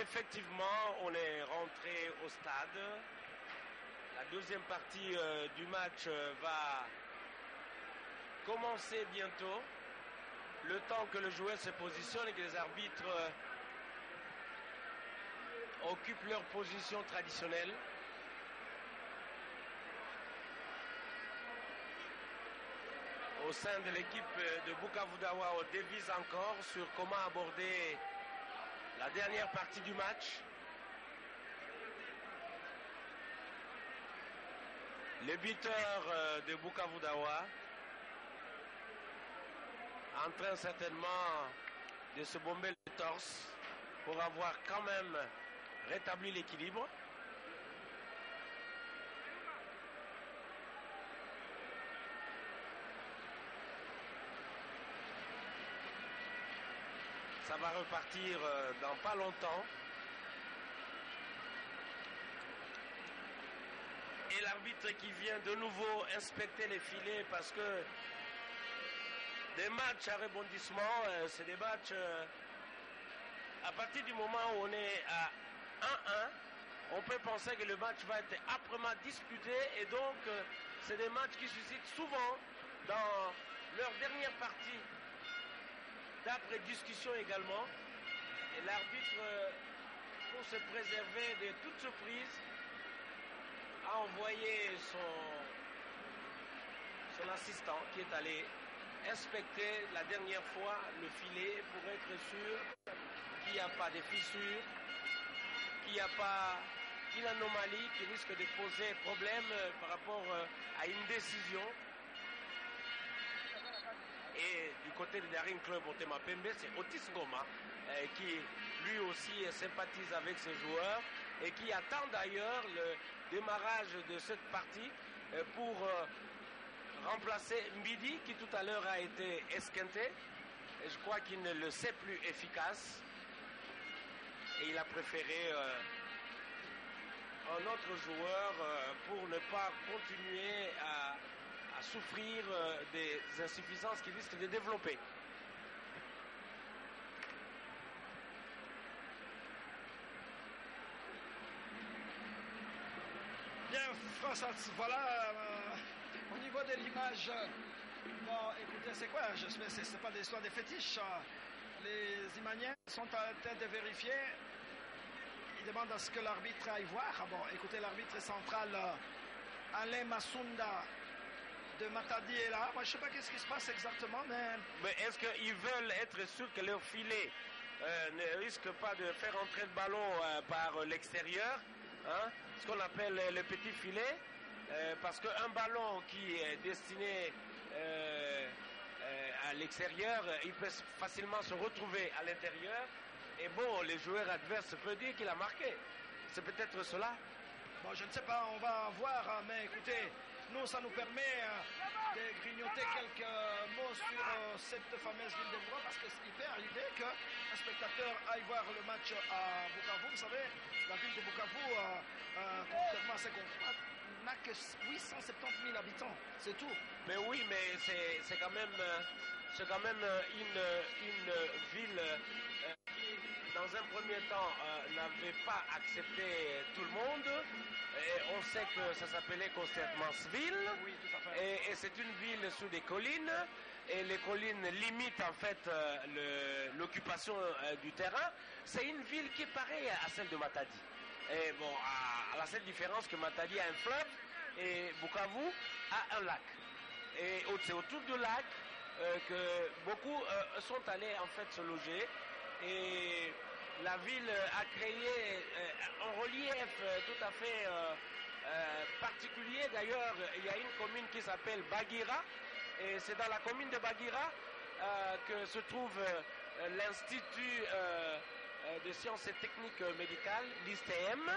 Effectivement, on est rentré au stade. La deuxième partie du match va commencer bientôt. Le temps que le joueur se positionne et que les arbitres occupent leur position traditionnelle. Au sein de l'équipe de Bukavu Dawa, on dévise encore sur comment aborder la dernière partie du match. Le buteur de Bukavu Dawa en train certainement de se bomber le torse pour avoir quand même rétabli l'équilibre. Ça va repartir dans pas longtemps. Et l'arbitre qui vient de nouveau inspecter les filets parce que des matchs à rebondissement, c'est des matchs à partir du moment où on est à 1-1, on peut penser que le match va être âprement disputé et donc c'est des matchs qui suscitent souvent dans leur dernière partie d'après discussion également. Et l'arbitre, pour se préserver de toute surprise, a envoyé son assistant qui est allé inspecter la dernière fois le filet pour être sûr qu'il n'y a pas de fissures, qu'il n'y a pas une anomalie qui risque de poser problème par rapport à une décision. Et du côté de Daring Club Motema Pembe, c'est Otis Ngoma qui lui aussi sympathise avec ses joueurs et qui attend d'ailleurs le démarrage de cette partie pour remplacer Mbidi qui tout à l'heure a été esquinté. Et je crois qu'il ne le sait plus efficace. Et il a préféré un autre joueur pour ne pas continuer à souffrir des insuffisances qui risquent de développer. Bien, François, voilà au niveau de l'image. Bon, écoutez, c'est quoi? C'est pas des histoires de fétiches. Les Imaniens sont en train de vérifier. Ils demandent à ce que l'arbitre aille voir. Ah bon, écoutez, l'arbitre central, Alain Massounda de Matadi est là. Moi, je ne sais pas qu'est-ce qui se passe exactement, mais est-ce qu'ils veulent être sûrs que leur filet ne risque pas de faire entrer le ballon par l'extérieur, hein, ce qu'on appelle le petit filet, parce qu'un ballon qui est destiné à l'extérieur, il peut facilement se retrouver à l'intérieur. Et bon, les joueurs adverses peuvent dire qu'il a marqué. C'est peut-être cela. Bon, je ne sais pas, on va voir, mais écoutez, nous, ça nous permet de grignoter quelques mots sur cette fameuse ville de Bois, parce qu'il peut arriver qu'un spectateur aille voir le match à Bukavu. Vous savez, la ville de Bukavu, contrairement à ce qu'on croit, n'a que 870 000 habitants, c'est tout. Mais oui, mais c'est quand même une ville qui, dans un premier temps, n'avait pas accepté tout le monde. Et on sait que ça s'appelait Concertemansville. Oui, tout à fait. Et c'est une ville sous des collines. Et les collines limitent en fait l'occupation du terrain. C'est une ville qui est pareille à celle de Matadi. Et bon, à la seule différence que Matadi a un fleuve et Bukavu a un lac. et c'est autour du lac que beaucoup sont allés en fait se loger. Et la ville a créé un relief tout à fait particulier. D'ailleurs, il y a une commune qui s'appelle Bagira, et c'est dans la commune de Bagira que se trouve l'Institut de sciences et techniques médicales, l'ISTM.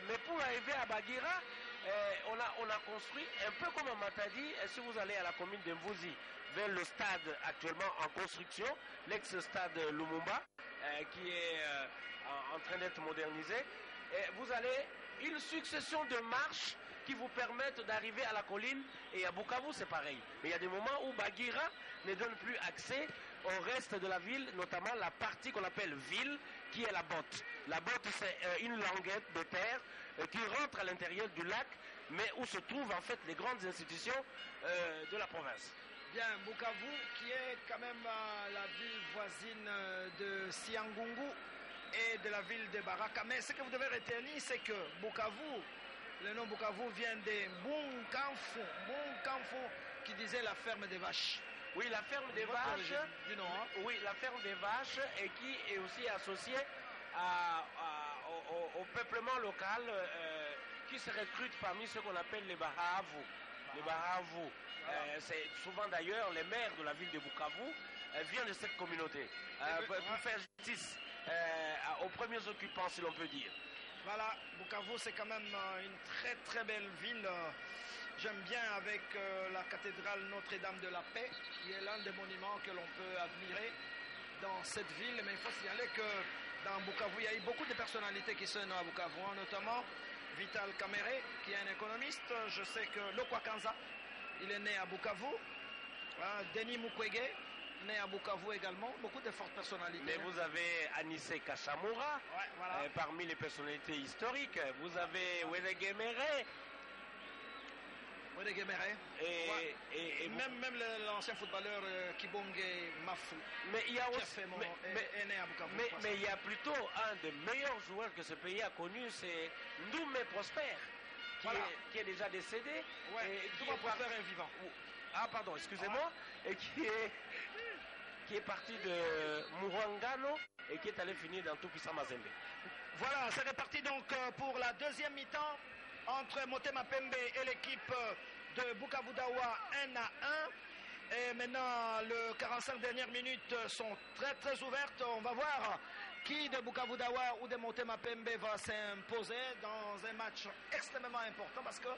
Mais pour arriver à Bagira, on a construit un peu comme à Matadi. Si vous allez à la commune de Mvouzi, vers le stade actuellement en construction, l'ex-stade Lumumba, qui est en train d'être modernisé, vous avez une succession de marches qui vous permettent d'arriver à la colline. Et à Bukavu, c'est pareil. Mais il y a des moments où Bagira ne donne plus accès au reste de la ville, notamment la partie qu'on appelle ville, qui est la botte. La botte, c'est une languette de terre qui rentre à l'intérieur du lac, mais où se trouvent en fait les grandes institutions de la province. Bien, Bukavu, qui est quand même la ville voisine de Siangungu et de la ville de Baraka. Mais ce que vous devez retenir, c'est que Bukavu, le nom Bukavu vient de Bunkamfu, qui disait la ferme des vaches. Oui, la ferme des vaches. Du nom, hein? Oui, la ferme des vaches, et qui est aussi associée au peuplement local qui se recrute parmi ceux qu'on appelle les Bahavu. Les Bahavu. C'est souvent d'ailleurs les maires de la ville de Bukavu viennent de cette communauté pour faire justice aux premiers occupants, si l'on peut dire. Voilà, Bukavu, c'est quand même une très très belle ville. J'aime bien avec la cathédrale Notre-Dame de la Paix, qui est l'un des monuments que l'on peut admirer dans cette ville. Mais il faut signaler que dans Bukavu, il y a eu beaucoup de personnalités qui sont nées à Bukavu, hein, notamment Vital Kamerhe, qui est un économiste. Je sais que Lokwa Kanza, il est né à Bukavu. Denis Mukwege, né à Bukavu également. Beaucoup de fortes personnalités. Mais vous avez Anissé Kachamura, voilà. Parmi les personnalités historiques. Vous avez Wedegemere. Et même l'ancien footballeur Kibonge Mafu, mais il y a aussi, est né à Bukavu. Mais il y a plutôt un des meilleurs joueurs que ce pays a connu, c'est Ndoumé Prosper, qui est déjà décédé. Ndoumé Prosper est vivant. Ah pardon, excusez-moi. Et qui est parti de Murangano et qui est allé finir dans Tout-Puissant Mazembe. Voilà, c'est reparti donc pour la deuxième mi-temps entre Motema Pembe et l'équipe de Bukavu Dawa 1-1. Et maintenant, les 45 dernières minutes sont très très ouvertes. On va voir qui de Bukavu Dawa ou de Motema Pembe va s'imposer dans un match extrêmement important, parce que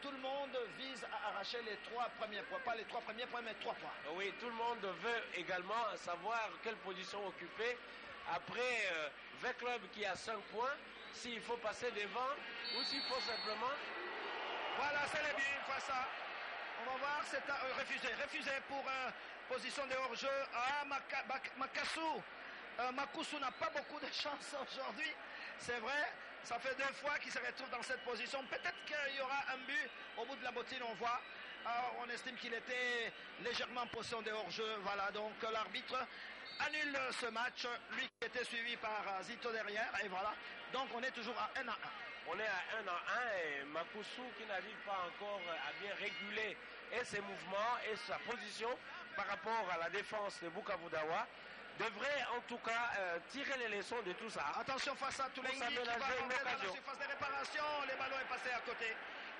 tout le monde vise à arracher les 3 premiers points. Pas les 3 premiers points, mais 3 points. Oui, tout le monde veut également savoir quelle position occuper après 20 clubs qui a 5 points. S'il faut passer devant ou s'il faut simplement... Voilà, c'est le but, une fois ça. On va voir, c'est refusé pour position de hors-jeu. Makusu n'a pas beaucoup de chance aujourd'hui, c'est vrai. Ça fait 2 fois qu'il se retrouve dans cette position. Peut-être qu'il y aura un but au bout de la bottine, on voit. On estime qu'il était légèrement en position de hors-jeu. Voilà, donc l'arbitre annule ce match, lui qui était suivi par Zito derrière, et voilà. Donc on est toujours à 1-1. On est à 1-1 et Makusu, qui n'arrive pas encore à bien réguler et ses mouvements et sa position par rapport à la défense de Bukavu Dawa, devrait en tout cas tirer les leçons de tout ça. Attention face à Toulengi qui va rentrer dans la surface de réparation. Le ballon est passé à côté.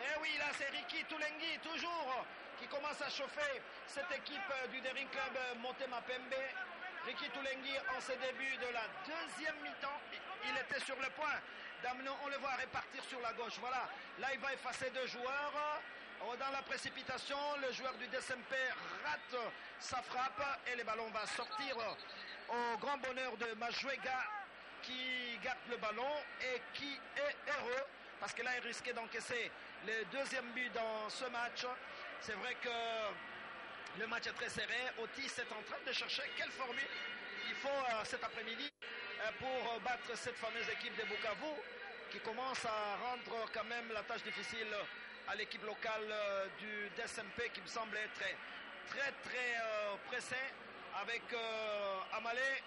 Et oui, là c'est Ricky Toulengi toujours qui commence à chauffer cette équipe du Daring Club Motema Pembe. Ricky Toulengi en ce début de la deuxième mi-temps, il était sur le point d'amener, on le voit répartir sur la gauche. Voilà, là il va effacer 2 joueurs. Dans la précipitation, le joueur du DSMP rate sa frappe et le ballon va sortir au grand bonheur de Majouega, qui garde le ballon et qui est heureux parce que là il risquait d'encaisser le 2e but dans ce match. C'est vrai que le match est très serré. Otis est en train de chercher quelle formule il faut cet après-midi pour battre cette fameuse équipe de Bukavu, qui commence à rendre quand même la tâche difficile à l'équipe locale du DSMP, qui me semble être très pressé avec Amalé.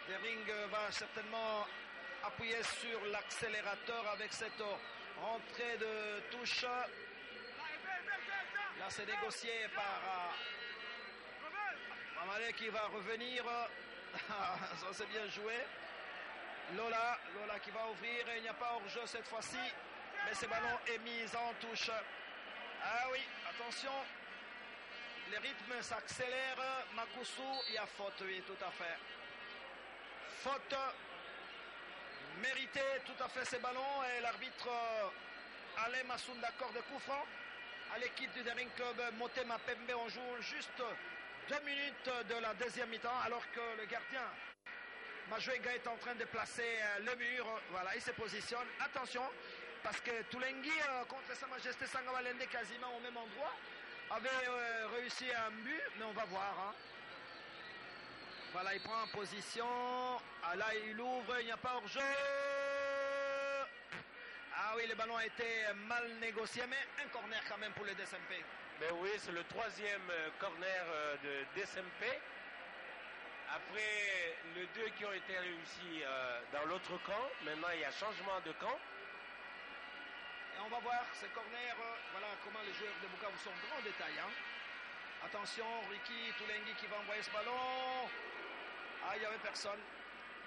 Dering va certainement appuyer sur l'accélérateur avec cette rentrée de touche. Là Là, c'est négocié par Mamale qui va revenir. Ça, c'est bien joué. Lola qui va ouvrir. Il n'y a pas hors-jeu cette fois-ci. Mais ce ballon est mis en touche. Ah oui, attention. Les rythmes s'accélèrent. Makusu, il y a faute, oui, tout à fait. Faute méritée, tout à fait, ces ballons. Et l'arbitre Alain Massoun d'accord de coup franc à l'équipe du Daring Club Motema Pembe. On joue juste 2 minutes de la deuxième mi-temps alors que le gardien Majuenga est en train de placer le mur. Voilà, il se positionne. Attention, parce que Tulengui contre Sa Majesté Sangabalende quasiment au même endroit avait réussi un but, mais on va voir. Hein. Voilà, il prend en position. Ah, là, il ouvre, il n'y a pas hors-jeu. Ah oui, le ballon a été mal négocié, mais un corner quand même pour le DSMP. Mais oui, c'est le 3e corner de DSMP. Après les 2 qui ont été réussis dans l'autre camp, maintenant il y a changement de camp. Et on va voir ce corner, voilà comment les joueurs de Bukavu sont en grand détail. Hein. Attention, Ricky Tulengui qui va envoyer ce ballon. Ah, il n'y avait personne.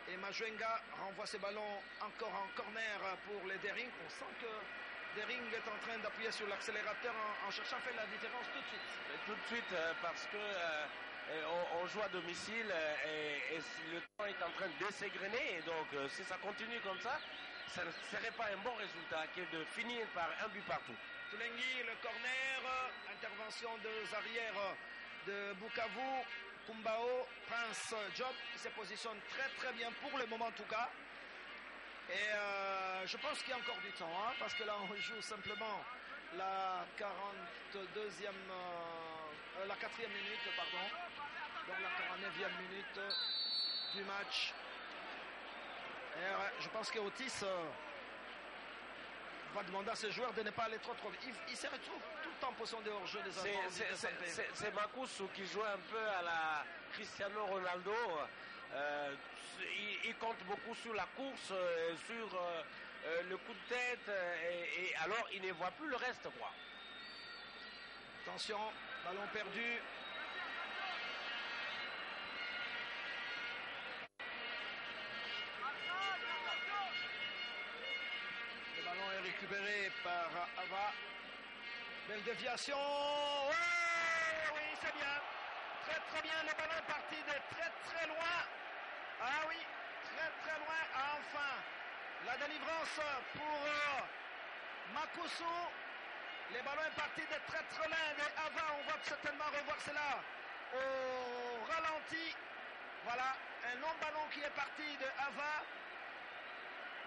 Et Majuenga renvoie ce ballon encore en corner pour les Dering. On sent que Dering est en train d'appuyer sur l'accélérateur en cherchant à faire la différence tout de suite. Et tout de suite, parce que on joue à domicile et le temps est en train de s'égrener. Et donc, si ça continue comme ça ne serait pas un bon résultat que de finir par un but partout. Tulengui, le corner, intervention des arrières de Bukavu. Kumbao, Prince Job, qui se positionne très très bien pour le moment en tout cas. Et je pense qu'il y a encore du temps, hein, parce que là on joue simplement la 42e, la 4e minute, pardon. Donc la 49e minute du match. Et je pense que Otis va demander à ses joueurs de ne pas aller trop vite. Il se retrouve tout le temps en position de hors-jeu des enfants. C'est Makusu qui joue un peu à la Cristiano Ronaldo. Il compte beaucoup sur la course, sur le coup de tête, et alors il ne voit plus le reste, quoi. Attention, ballon perdu. Récupéré par Ava. Belle déviation. Ouais, oui, c'est bien. Très très bien. Le ballon est parti de très très loin. Ah oui, très très loin. Ah, enfin, la délivrance pour Makusu. Le ballon est parti de très très loin de Ava. On va certainement revoir cela au ralenti. Voilà, un long ballon qui est parti de Ava.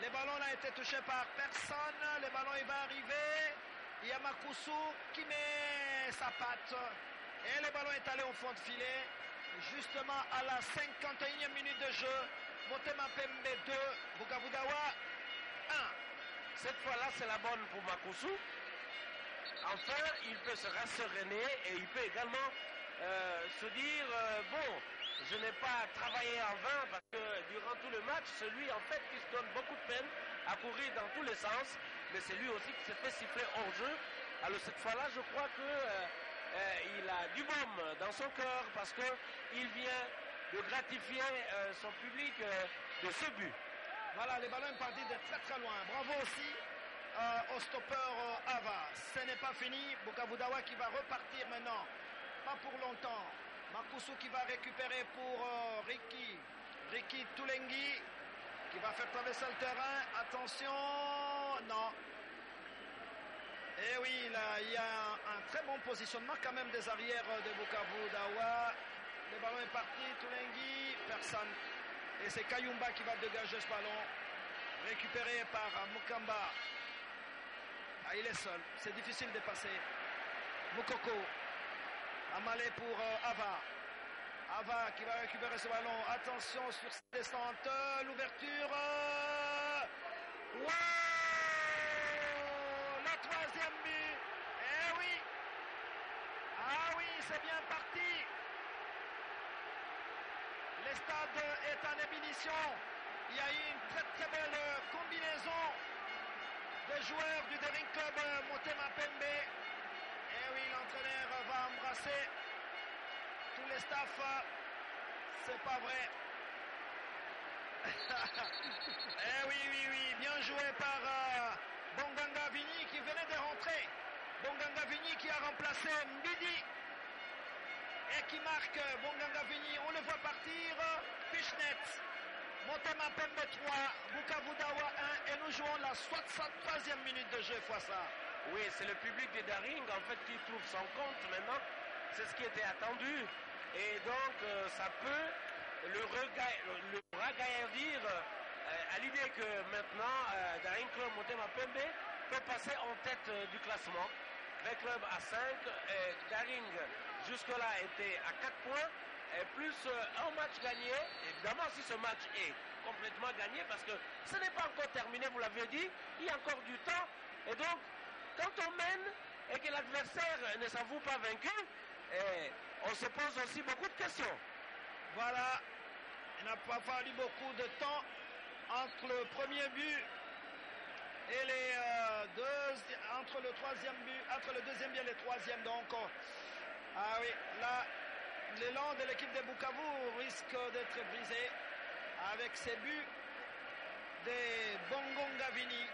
Le ballon n'a été touché par personne. Le ballon il va arriver. Il y a Makusu qui met sa patte. Et le ballon est allé au fond de filet. Justement à la 51e minute de jeu. Motema Pembe 2, Bukavu Dawa 1. Cette fois-là, c'est la bonne pour Makusu. Enfin, il peut se rasseréner et il peut également se dire bon, je n'ai pas travaillé en vain parce que durant tout le match, celui en fait qui se donne beaucoup de peine à courir dans tous les sens, mais c'est lui aussi qui s'est fait siffler hors jeu. Alors cette fois-là, je crois que il a du baume dans son cœur parce que il vient de gratifier son public de ce but. Voilà, les ballons sont partis de très très loin. Bravo aussi au stoppeur Ava. Ce n'est pas fini. Bukavu Dawa qui va repartir maintenant. Pas pour longtemps. Makusu qui va récupérer pour Ricky Tulengui qui va faire traverser le terrain. Attention, non. Et oui, là, il y a un très bon positionnement quand même des arrières de Bukavu Dawa. Le ballon est parti, Tulengui, personne. Et c'est Kayumba qui va dégager ce ballon. Récupéré par Mukamba. Ah, il est seul, c'est difficile de passer. Mukoko. Amalé pour Ava. Ava qui va récupérer ce ballon. Attention sur cette descente. L'ouverture. Wow! Le troisième but. Eh oui. Ah oui, c'est bien parti. Le stade est en ébullition. Il y a eu une très très belle combinaison des joueurs du Daring Club Motema Pembe. Et oui, l'entraîneur va embrasser tous les staffs. C'est pas vrai. Oui, bien joué par Bonganga Vini qui venait de rentrer. Bonganga Vini qui a remplacé Mbidi et qui marque. Bonganga Vini, on le voit partir. Pichnet, Motema Pembe 3, Bukavu Dawa 1 et nous jouons la 63e minute de jeu fois ça. Oui, c'est le public de Daring en fait qui trouve son compte maintenant. C'est ce qui était attendu. Et donc ça peut le ragaillardir à l'idée que maintenant Daring Club Motema Pembe peut passer en tête du classement. 20 clubs à 5, Daring jusque-là était à 4 points, et plus un match gagné. Évidemment, si ce match est complètement gagné, parce que ce n'est pas encore terminé, vous l'avez dit, il y a encore du temps. Et donc, quand on mène et que l'adversaire ne s'avoue pas vaincu, on se pose aussi beaucoup de questions. Voilà, il n'a pas fallu beaucoup de temps entre le premier but et les entre le troisième but, entre le deuxième but et le troisième. Donc, ah oui, là, l'élan de l'équipe de Bukavu risque d'être brisé avec ces buts de Bonganga Vini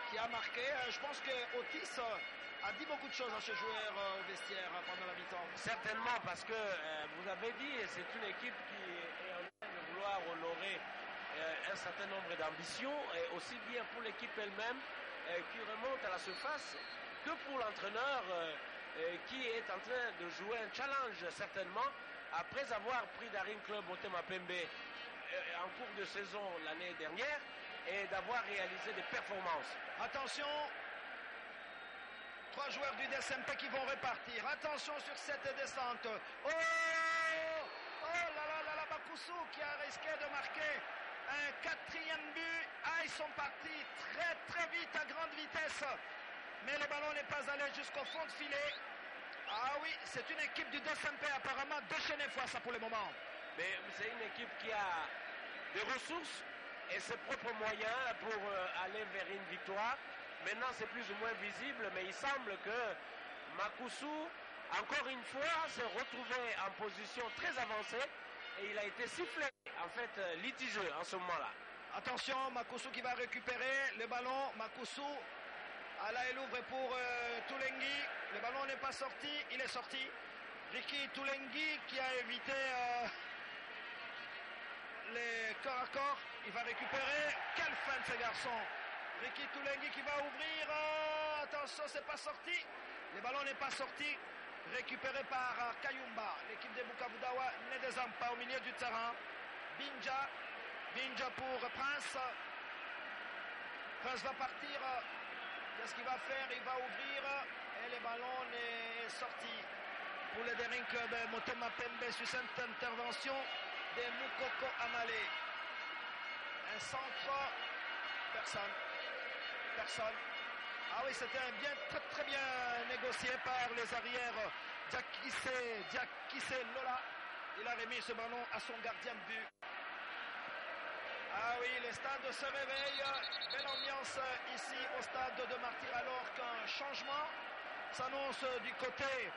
qui a marqué. Je pense que Otis a dit beaucoup de choses à ce joueur au vestiaire pendant la mi-temps. Certainement, parce que vous avez dit, c'est une équipe qui est en train de vouloir honorer un certain nombre d'ambitions, et aussi bien pour l'équipe elle-même qui remonte à la surface, que pour l'entraîneur qui est en train de jouer un challenge, certainement, après avoir pris Daring Club Motema Pembe en cours de saison l'année dernière, et d'avoir réalisé des performances. Attention, 3 joueurs du DSMP qui vont repartir. Attention sur cette descente. Oh là là, Bakusu qui a risqué de marquer un 4e but. Ah, ils sont partis très vite, à grande vitesse. Mais le ballon n'est pas allé jusqu'au fond de filet. Ah oui, c'est une équipe du DSMP apparemment déchaînée fois ça pour le moment. Mais c'est une équipe qui a des ressources et ses propres moyens pour aller vers une victoire. Maintenant, c'est plus ou moins visible, mais il semble que Makusu, encore une fois, s'est retrouvé en position très avancée et il a été sifflé, en fait, litigieux en ce moment-là. Attention, Makusu qui va récupérer le ballon. Makusu, là, il ouvre pour Toulengi. Le ballon n'est pas sorti, il est sorti. Ricky Toulengi qui a évité les corps à corps. Il va récupérer. Quelle fin de ce garçon! Ricky Toulengi qui va ouvrir. Attention, c'est pas sorti. Le ballon n'est pas sorti. Récupéré par Kayumba. L'équipe de Bukavu Dawa n'est des pas au milieu du terrain. Binja pour Prince. Prince va partir. Qu'est-ce qu'il va faire? Il va ouvrir. Et le ballon est sorti. Pour le Daring Club Motema Pembe sur cette intervention de Mukoko Amale. Un centre. Personne. Ah oui, c'était très bien négocié par les arrières. Diakise Lola. Il a remis ce ballon à son gardien de but. Ah oui, les stades se réveillent. Belle ambiance ici au stade de Martyr, alors qu'un changement s'annonce du côté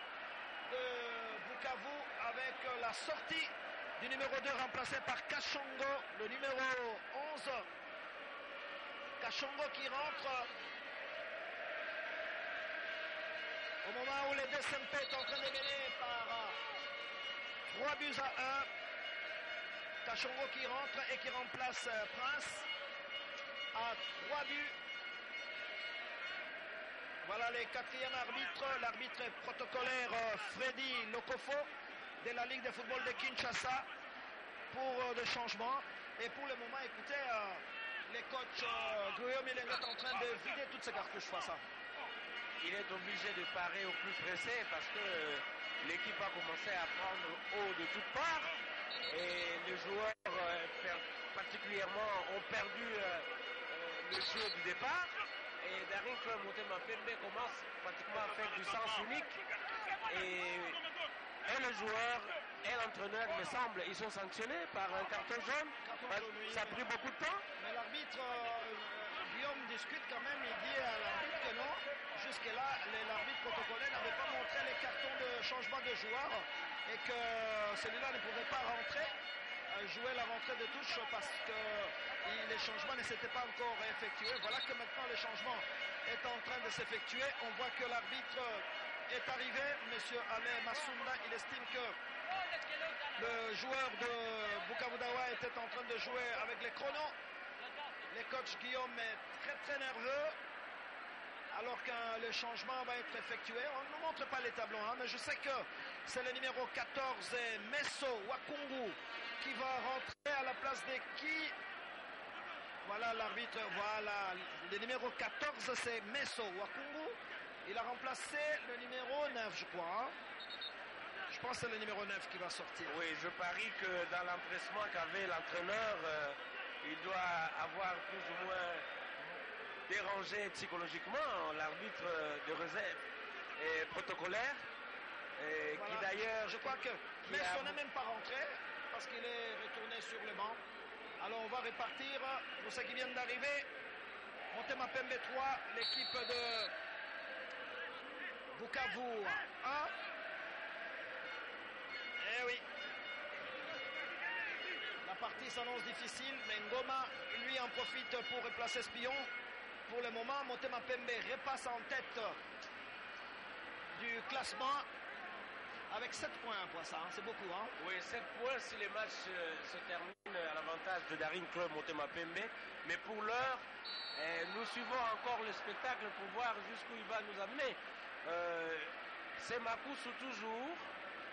de Bukavu avec la sortie du numéro 2 remplacé par Kachongo, le numéro 11. Kachongo qui rentre au moment où le DSMP est en train de gagner par 3 buts à 1. Kachongo qui rentre et qui remplace Prince à 3 buts. Voilà les 4e arbitres. L'arbitre protocolaire Freddy Lokofo de la Ligue de football de Kinshasa pour des changements. Et pour le moment, écoutez, les coachs Guillaume il est en train de vider toutes ces cartouches face à. Il est obligé de parer au plus pressé parce que l'équipe a commencé à prendre haut de toutes parts et les joueurs particulièrement ont perdu le jeu du départ et Daring Club Motema Pembe commence pratiquement à faire du sens unique et le joueur et l'entraîneur, il me semble, ils sont sanctionnés par un carton jaune. Ça a pris beaucoup de temps. Mais l'arbitre, Guillaume discute quand même, il dit à l'arbitre que non. Jusque-là, l'arbitre protocolaire carton de changement de joueur et que celui-là ne pouvait pas rentrer, jouer la rentrée de touche parce que les changements ne s'étaient pas encore effectués. Voilà que maintenant le changement est en train de s'effectuer. On voit que l'arbitre est arrivé, monsieur Alain Massounda. Il estime que le joueur de Bukavu Dawa était en train de jouer avec les chronos. Le coach Guillaume est très très nerveux alors que le changement va être effectué. On ne montre pas les tableaux, hein, mais je sais que c'est le numéro 14, Messo Wakungu, qui va rentrer à la place de qui? Voilà l'arbitre, voilà. Le numéro 14, c'est Messo Wakungu. Il a remplacé le numéro 9, je crois. Hein. Je pense que c'est le numéro 9 qui va sortir. Oui, je parie que dans l'empressement qu'avait l'entraîneur, il doit avoir plus ou moins dérangé psychologiquement l'arbitre de réserve et protocolaire. Et voilà. Qui d'ailleurs... Je crois que Messo n'est même pas rentré parce qu'il est retourné sur le banc. Alors on va répartir pour ceux qui viennent d'arriver. Motema Pembe 3, l'équipe de Bukavu 1. Eh oui. La partie s'annonce difficile, mais Ngoma, lui, en profite pour replacer Spion. Pour le moment, Motema Pembe repasse en tête du classement avec 7 points, ça, hein, c'est beaucoup. Hein. Oui, 7 points si les matchs se terminent à l'avantage de Daring Club Motema Pembe. Mais pour l'heure, nous suivons encore le spectacle pour voir jusqu'où il va nous amener. C'est Makusu toujours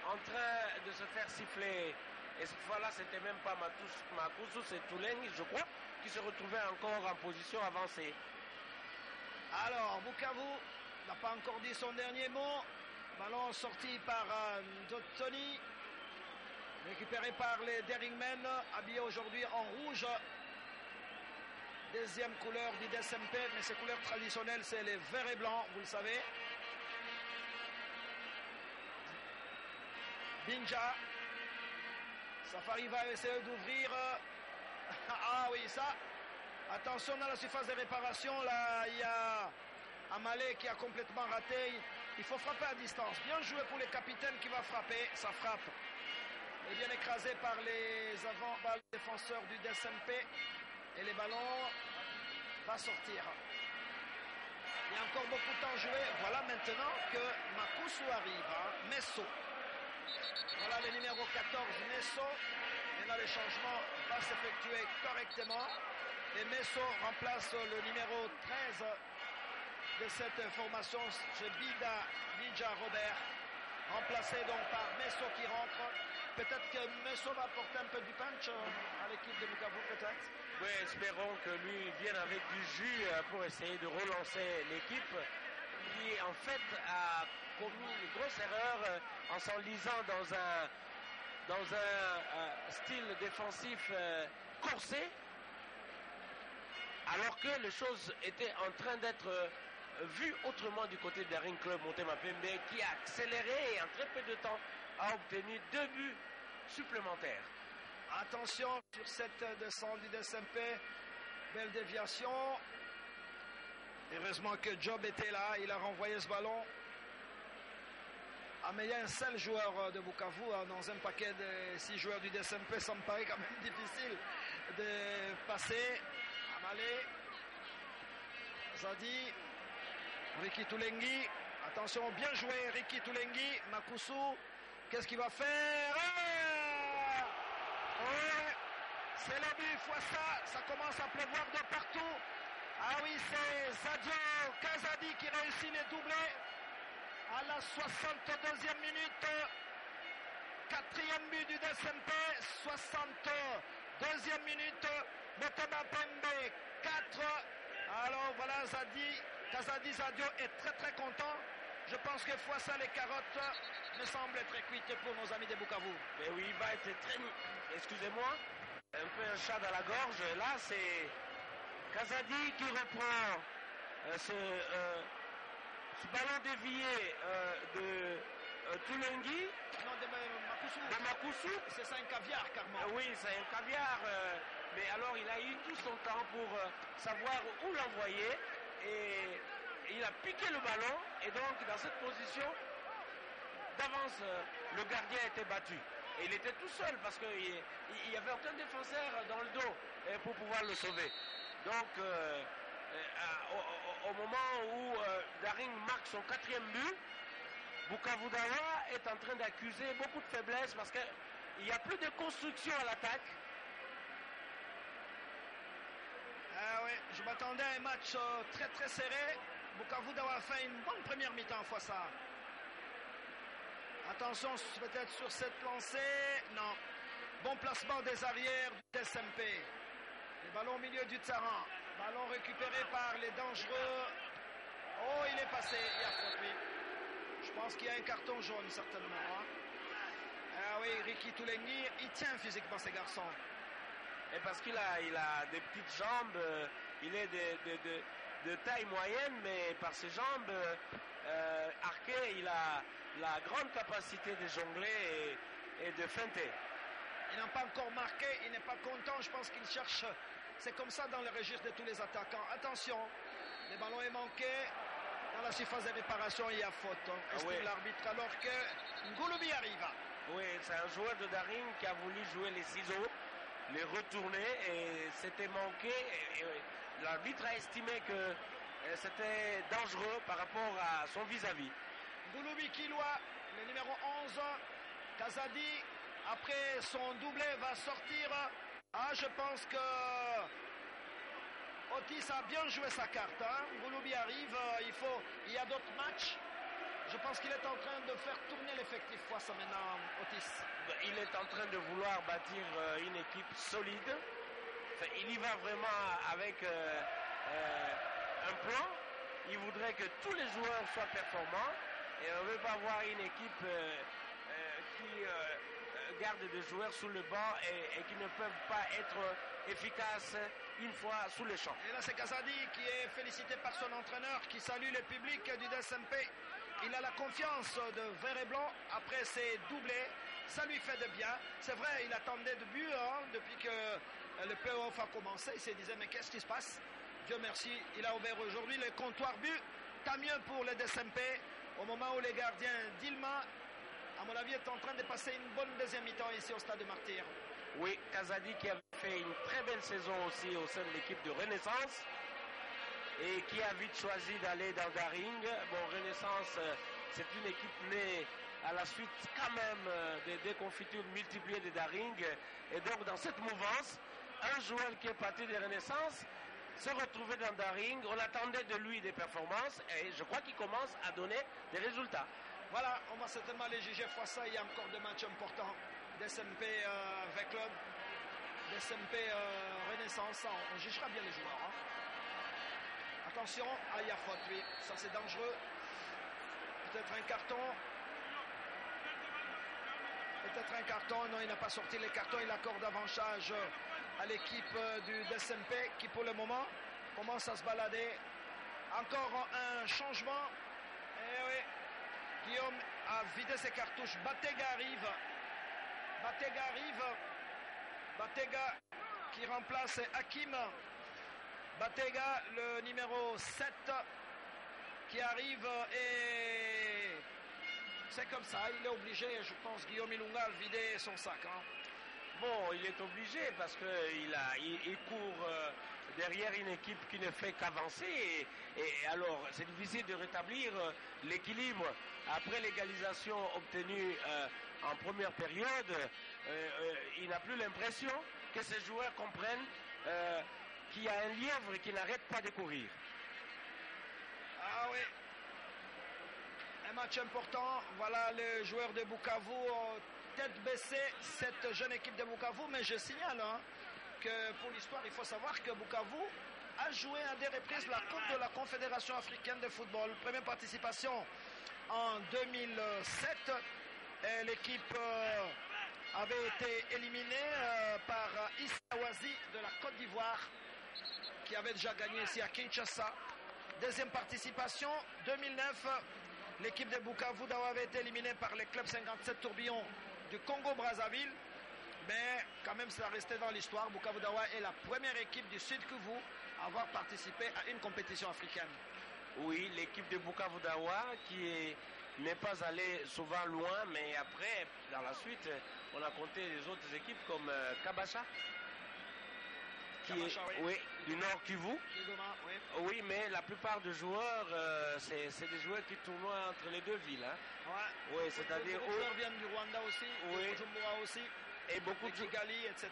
en train de se faire siffler. Et cette fois-là, c'était même pas Makusu, c'est Toulengi, je crois, qui se retrouvait encore en position avancée. Alors, Bukavu n'a pas encore dit son dernier mot. Ballon sorti par Dottoni, récupéré par les Daringmen, habillés aujourd'hui en rouge. Deuxième couleur du DSMP, mais ces couleurs traditionnelles, c'est les verts et blancs, vous le savez. Binja. Safari va essayer d'ouvrir. Ah oui, ça. Attention dans la surface de réparation, là, il y a Amalé qui a complètement raté. Il faut frapper à distance. Bien joué pour les capitaines qui va frapper. Ça frappe. Et bien écrasé par les défenseurs du DSMP. Et les ballons vont sortir. Il y a encore beaucoup de temps joué. Voilà maintenant que Makusu arrive. Hein. Messo. Voilà le numéro 14, Messo. Maintenant le changement va s'effectuer correctement. Et Messo remplace le numéro 13 de cette formation, c'est Bidja Robert, remplacé donc par Messo qui rentre. Peut-être que Messo va apporter un peu du punch à l'équipe de Bukavu, peut-être. Oui, espérons que lui vienne avec du jus pour essayer de relancer l'équipe qui en fait a commis une grosse erreur en s'enlisant dans un style défensif corsé, alors que les choses étaient en train d'être vues autrement du côté de Daring Club Motema Pembe, qui a accéléré et en très peu de temps a obtenu 2 buts supplémentaires. Attention sur cette descente du DSMP, belle déviation. Heureusement que Job était là, il a renvoyé ce ballon. Ah, mais il y a un seul joueur de Bukavu dans un paquet de 6 joueurs du DSMP, ça me paraît quand même difficile de passer. Amalé, Zadi, Ricky Toulengi. Attention, bien joué Ricky Toulengi. Makusu, qu'est-ce qu'il va faire? Ouais, c'est le but, fois ça commence à pleuvoir de partout. Ah oui, c'est Zadio Kazadi qui réussit les doublés à la 62e minute. 4e but du DSMP, 62e minute. Motema Pembe 4. Alors voilà, Kazadi Zadio est très très content. Je pense que fois ça, les carottes me semblent être cuites pour nos amis de Bukavu. Mais oui, il va être très... Excusez-moi, un peu un chat dans la gorge. Là, c'est Kazadi qui reprend ce ballon dévié de Toulengi. Non, de Makusu. C'est ça un caviar, carrément. Oui, c'est un caviar. Mais alors, il a eu tout son temps pour savoir où l'envoyer. Et il a piqué le ballon. Et donc, dans cette position, d'avance, le gardien était battu. Et il était tout seul parce qu'il n'y avait aucun défenseur dans le dos pour pouvoir le sauver. Donc, au moment où Daring marque son 4e but, Bukavu Dawa est en train d'accuser beaucoup de faiblesses parce qu'il n'y a plus de construction à l'attaque. Ah oui, je m'attendais à un match très très serré. Bukavu Dawa a fait une bonne première mi-temps fois ça. Attention peut-être sur cette lancée. Non. Bon placement des arrières du SMP. Les ballons au milieu du terrain. Ballon récupéré par les dangereux. Oh, il est passé. Il y a faute, oui. Je pense qu'il y a un carton jaune certainement. Hein. Ah oui, Ricky Toulengi, il tient physiquement ces garçons. Et parce qu'il a des petites jambes, il est de taille moyenne, mais par ses jambes arquées, il a la grande capacité de jongler et de feinter. Il n'a pas encore marqué, il n'est pas content, je pense qu'il cherche. C'est comme ça dans le registre de tous les attaquants. Attention, le ballon est manqué. Dans la surface de réparation, il y a faute. Estime l'arbitre alors que Ngouloubi arrive. Oui, c'est un joueur de Daring qui a voulu jouer les ciseaux, les retourner et c'était manqué. L'arbitre a estimé que c'était dangereux par rapport à son vis-à-vis. Ngouloubi Kiloa, le numéro 11, Kazadi, après son doublé, va sortir. Ah, je pense que Otis a bien joué sa carte. Hein. Ngouloubi arrive, il y a d'autres matchs. Je pense qu'il est en train de faire tourner l'effectif fois ça maintenant, Otis. Il est en train de vouloir bâtir une équipe solide. Enfin, il y va vraiment avec un plan. Il voudrait que tous les joueurs soient performants. Et on ne veut pas avoir une équipe qui garde des joueurs sous le banc et qui ne peuvent pas être efficaces une fois sous les champs. Et là c'est Kazadi qui est félicité par son entraîneur, qui salue le public du DSMP. Il a la confiance de vert et blanc après ses doublés. Ça lui fait de bien. C'est vrai, il attendait de but depuis que le playoff a commencé. Il se disait mais qu'est-ce qui se passe? Dieu merci, il a ouvert aujourd'hui le comptoir but. Tant mieux pour le DSMP. Au moment où les gardiens d'Ilma, à mon avis, est en train de passer une bonne deuxième mi-temps ici au stade de Martyr. Oui, Kazadi qui a fait une très belle saison aussi au sein de l'équipe de Renaissance et qui a vite choisi d'aller dans Daring. Bon, Renaissance, c'est une équipe née à la suite quand même des déconfitures multipliées de Daring. Et donc dans cette mouvance, un joueur qui est parti de Renaissance se retrouvait dans Daring. On attendait de lui des performances et je crois qu'il commence à donner des résultats. Voilà, on va certainement les juger fois ça. Il y a encore des matchs importants. DSMP V-Club, DSMP Renaissance. On jugera bien les joueurs. Hein. Attention, il y a faute, oui. Ça c'est dangereux. Peut-être un carton. Peut-être un carton. Non, il n'a pas sorti les cartons. Il accorde avantage à l'équipe du DSMP qui pour le moment commence à se balader. Encore un changement. Eh oui. Guillaume a vidé ses cartouches. Batega arrive. Batega qui remplace Hakim. Batega, le numéro 7, qui arrive et c'est comme ça. Il est obligé, je pense, Guillaume Ilunga a vidé son sac. Hein. Bon, il est obligé parce qu'il court derrière une équipe qui ne fait qu'avancer. Et alors, c'est difficile de rétablir l'équilibre. Après l'égalisation obtenue en première période, il n'a plus l'impression que ces joueurs comprennent qu'il y a un lièvre qui n'arrête pas de courir. Ah oui. Un match important. Voilà les joueurs de Bukavu tête baissée, cette jeune équipe de Bukavu. Mais je signale que pour l'histoire, il faut savoir que Bukavu a joué à des reprises la Coupe de la Confédération africaine de football. Première participation en 2007. L'équipe avait été éliminée par Issawazi de la Côte d'Ivoire, qui avait déjà gagné ici à Kinshasa. Deuxième participation, 2009, l'équipe de Bukavu Dawa avait été éliminée par les clubs 57 tourbillons du Congo-Brazzaville. Mais quand même, ça restait dans l'histoire. Bukavu Dawa est la première équipe du Sud Kivu à avoir participé à une compétition africaine. Oui, l'équipe de Bukavu Dawa qui est n'est pas allé souvent loin, mais après, dans la suite, on a compté les autres équipes comme Kabasha, oui, du Nord Kivu. Oui, mais la plupart des joueurs, c'est des joueurs qui tournent entre les deux villes. Hein. Ouais. Oui, c'est-à-dire. Beaucoup de joueurs viennent du Rwanda aussi, oui. de Bujumbura aussi. Et beaucoup de Kigali, etc.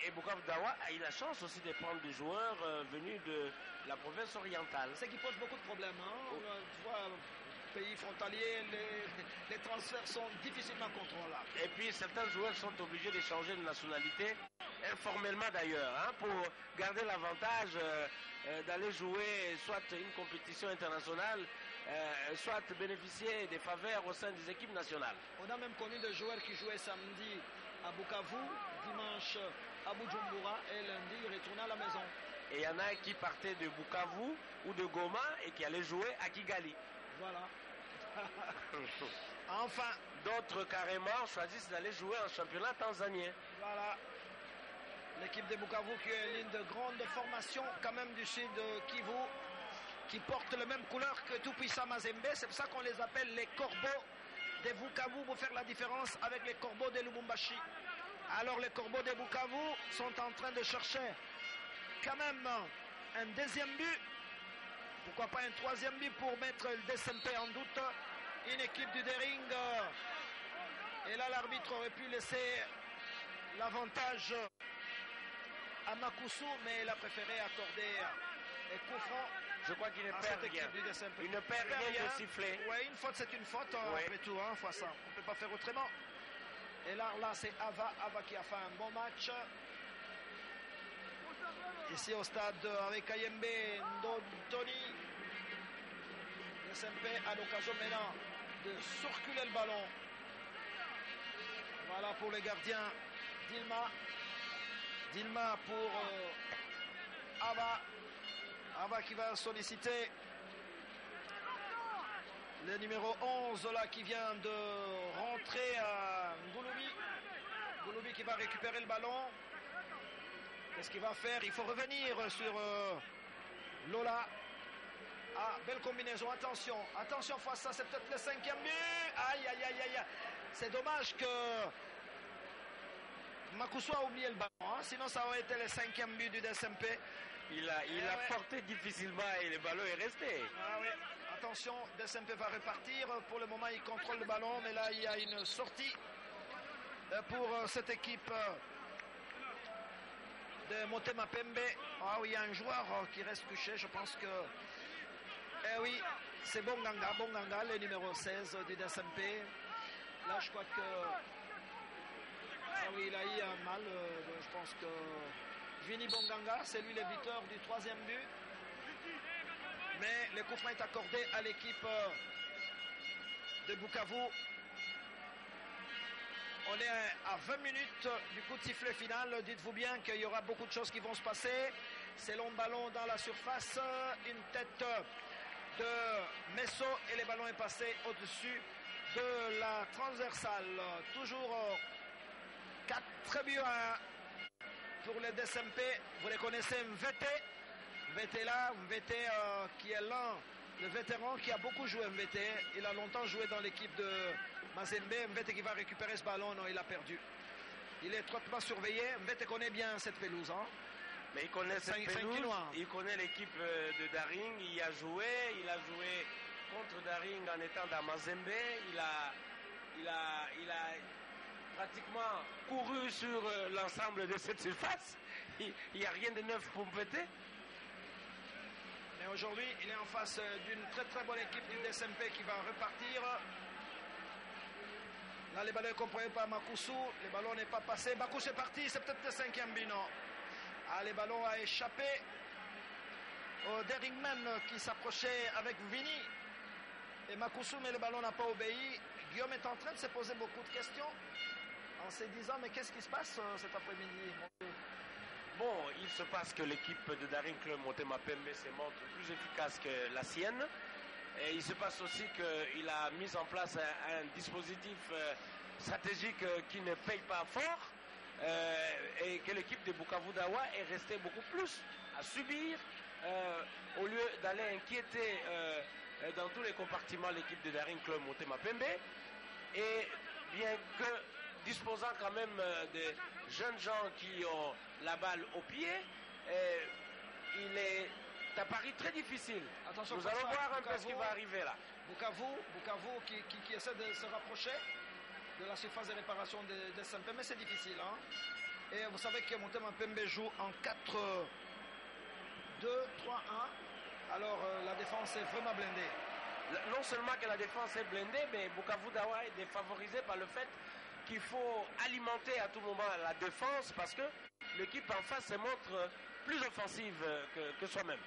Et Bukavu Dawa a eu la chance aussi de prendre des joueurs venus de la province orientale. C'est qui pose beaucoup de problèmes. Hein? Oh. Tu vois, pays frontalier, les transferts sont difficilement contrôlables. Et puis certains joueurs sont obligés de changer de nationalité, informellement d'ailleurs, hein, pour garder l'avantage d'aller jouer soit une compétition internationale, soit bénéficier des faveurs au sein des équipes nationales. On a même connu des joueurs qui jouaient samedi à Bukavu, dimanche à Bujumbura et lundi ils retournaient à la maison. Et il y en a qui partaient de Bukavu ou de Goma et qui allaient jouer à Kigali. Voilà. Enfin. D'autres carrément choisissent d'aller jouer en championnat tanzanien. Voilà. L'équipe de Bukavu qui est l'une de grandes formations quand même du sud de Kivu, qui porte la même couleur que tout puissant Mazembe. C'est pour ça qu'on les appelle les corbeaux de Bukavu pour faire la différence avec les corbeaux de Lubumbashi. Alors les corbeaux de Bukavu sont en train de chercher quand même un deuxième but. Pourquoi pas un troisième but pour mettre le DSMP en doute. Une équipe du Dering. Et là l'arbitre aurait pu laisser l'avantage à Makusu, mais il a préféré accorder les coups francs. Je crois qu'il ne perd rien. Il ne perd rien de siffler. Oui, une faute, c'est une faute, oui. Après tout, hein, fois ça. On ne peut pas faire autrement. Et là c'est Ava qui a fait un bon match. Ici au stade avec Kayembe Ndotoni. Le SMP a l'occasion maintenant de circuler le ballon. Voilà pour les gardiens. Dilma pour Ava. Ava qui va solliciter le numéro 11 là qui vient de rentrer à Ngouloubi. Ngouloubi qui va récupérer le ballon. Qu'est-ce qu'il va faire? Il faut revenir sur Lola. Ah, belle combinaison. Attention face à ça, c'est peut-être le 5e but. Aïe. C'est dommage que Makusu a oublié le ballon. Hein? Sinon, ça aurait été le 5e but du DSMP. Il a porté difficilement et le ballon est resté. Ah oui. Attention, DSMP va repartir. Pour le moment, il contrôle le ballon. Mais là, il y a une sortie pour cette équipe de Motema Pembe. Ah oui, il y a un joueur qui reste touché. Je pense que... Eh oui, c'est Bonganga, le numéro 16 du DSMP. Là, je crois que... Ah oui, il a eu un mal. Je pense que... Vini Bonganga, c'est lui le buteur du 3e but. Mais le coup franc est accordé à l'équipe de Bukavu. On est à 20 minutes du coup de sifflet final. Dites-vous bien qu'il y aura beaucoup de choses qui vont se passer. C'est long ballon dans la surface. Une tête de Messo et le ballon est passé au-dessus de la transversale. Toujours 4 buts à 1 pour le DSMP. Vous les connaissez, Mvete qui est l'un, le vétéran qui a beaucoup joué Mvete. Il a longtemps joué dans l'équipe de Mazembe. Mvete qui va récupérer ce ballon, non, il a perdu. Il est étroitement surveillé. Mvete connaît bien cette pelouse. Hein. Mais il connaît cette pelouse, il connaît l'équipe de Daring, il a joué contre Daring en étant dans Mazembe. Il a pratiquement couru sur l'ensemble de cette surface. Il n'y a rien de neuf pour Mvete. Mais aujourd'hui, il est en face d'une très très bonne équipe du DSMP qui va repartir. Là, le ballon est contrôlé par Makusu. Le ballon n'est pas passé. Makusu est parti. C'est peut-être le 5e but, non? Ah, le ballon a échappé au Deringman qui s'approchait avec Vini. Et Makusu, mais le ballon n'a pas obéi. Guillaume est en train de se poser beaucoup de questions en se disant, mais qu'est-ce qui se passe cet après-midi? Bon, il se passe que l'équipe de Daring Club Motema Pembe se montre plus efficace que la sienne. Et il se passe aussi qu'il a mis en place un dispositif stratégique qui ne paye pas fort. Et que l'équipe de Bukavu Dawa est restée beaucoup plus à subir au lieu d'aller inquiéter dans tous les compartiments l'équipe de Daring Club Motema Pembe. Et bien que disposant quand même de jeunes gens qui ont la balle au pied, il est à Paris très difficile. Attention, nous allons voir un peu ce qui va arriver là. Bukavu qui essaie de se rapprocher de la surface de réparation de SMP, mais c'est difficile. Hein? Et vous savez que Motema Pembe joue en 4-2-3-1. Alors la défense est vraiment blindée. Non seulement que la défense est blindée, mais Bukavu Dawa est défavorisé par le fait qu'il faut alimenter à tout moment la défense parce que l'équipe en face se montre plus offensive que soi-même.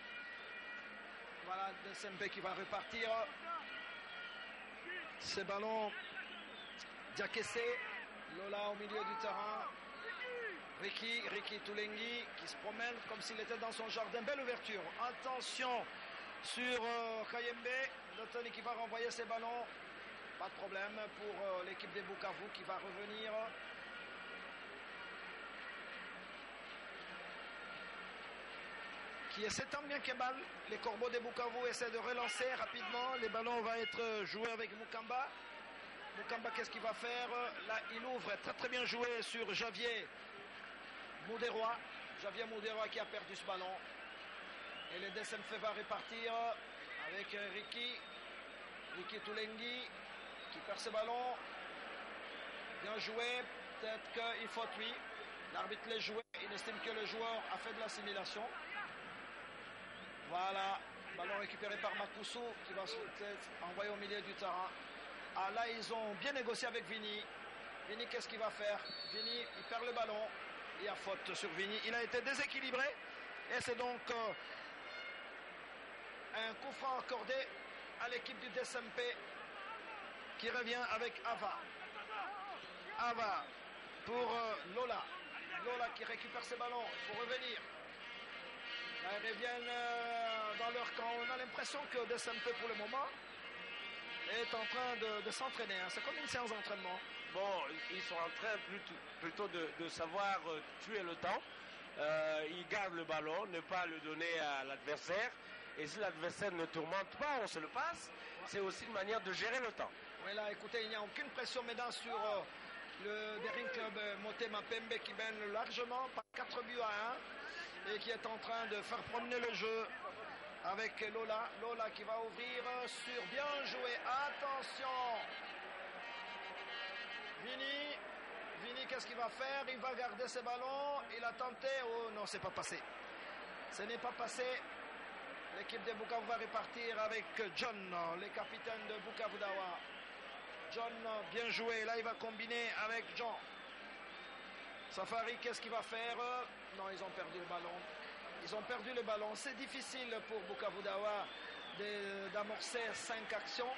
Voilà, SMP qui va repartir. Ce ballon, Diakessé, Lola au milieu du terrain. Ricky Toulengi qui se promène comme s'il était dans son jardin. Belle ouverture. Attention sur Kayembe. Notoni qui va renvoyer ses ballons. Pas de problème pour l'équipe des Bukavu qui va revenir. Qui essaie tant bien que mal. Les Corbeaux des Bukavu essaient de relancer rapidement. Les ballons vont être joués avec Mukamba. Mukamba, qu'est-ce qu'il va faire? Là, il ouvre. Très très bien joué sur Javier Mouderois. Javier Mouderois qui a perdu ce ballon. Et le DSMF va repartir avec Ricky Toulengi qui perd ce ballon. Bien joué. Peut-être qu'il faut lui. L'arbitre l'a joué. Il estime que le joueur a fait de l'assimilation. Voilà. Ballon récupéré par Makusu qui va envoyer au milieu du terrain. Ah là, ils ont bien négocié avec Vini. Vini, qu'est-ce qu'il va faire? Vini, il perd le ballon. Il y a faute sur Vini. Il a été déséquilibré. Et c'est donc un coup franc accordé à l'équipe du DSMP qui revient avec Ava. Ava pour Lola. Lola qui récupère ses ballons. Il faut revenir. Là, ils reviennent dans leur camp. On a l'impression que le DSMP pour le moment est en train de s'entraîner. Hein. C'est comme une séance d'entraînement. Bon, ils sont en train plutôt de savoir tuer le temps. Ils gardent le ballon, ne pas le donner à l'adversaire. Et si l'adversaire ne tourmente pas, on se le passe. C'est aussi une manière de gérer le temps. Oui, là, écoutez, il n'y a aucune pression maintenant sur le Daring Club Motema Pembe qui mène largement par 4 buts à 1 et qui est en train de faire promener le jeu avec Lola. Lola qui va ouvrir sur bien joué. Attention! Vini, qu'est-ce qu'il va faire? Il va garder ses ballons. Il a tenté. Oh non, c'est pas passé. Ce n'est pas passé. L'équipe de Bukavu va repartir avec John, le capitaine de Bukavu Dawa. John, bien joué. Là, il va combiner avec Jean. Safari, qu'est-ce qu'il va faire? Non, ils ont perdu le ballon. Ils ont perdu le ballon. C'est difficile pour Bukavu Dawa d'amorcer 5 actions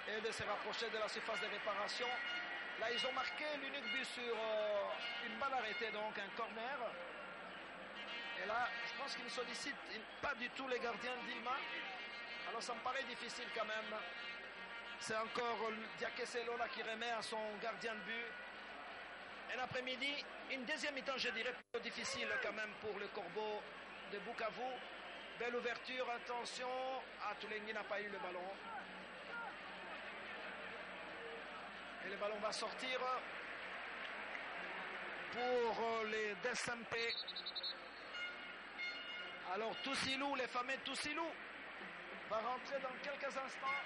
et de se rapprocher de la surface de réparation. Là, ils ont marqué l'unique but sur une balle arrêtée, donc un corner. Et là, je pense qu'ils ne sollicitent pas du tout les gardiens d'Ilma. Alors, ça me paraît difficile quand même. C'est encore Diakessé Lola qui remet à son gardien de but. Un après-midi, une deuxième mi-temps, je dirais, plutôt difficile quand même pour le Corbeau de Bukavu. Belle ouverture, attention. Ah, Toulengi n'a pas eu le ballon. Et le ballon va sortir pour les DSMP. Alors Toussilou, les fameux Toussilou, va rentrer dans quelques instants.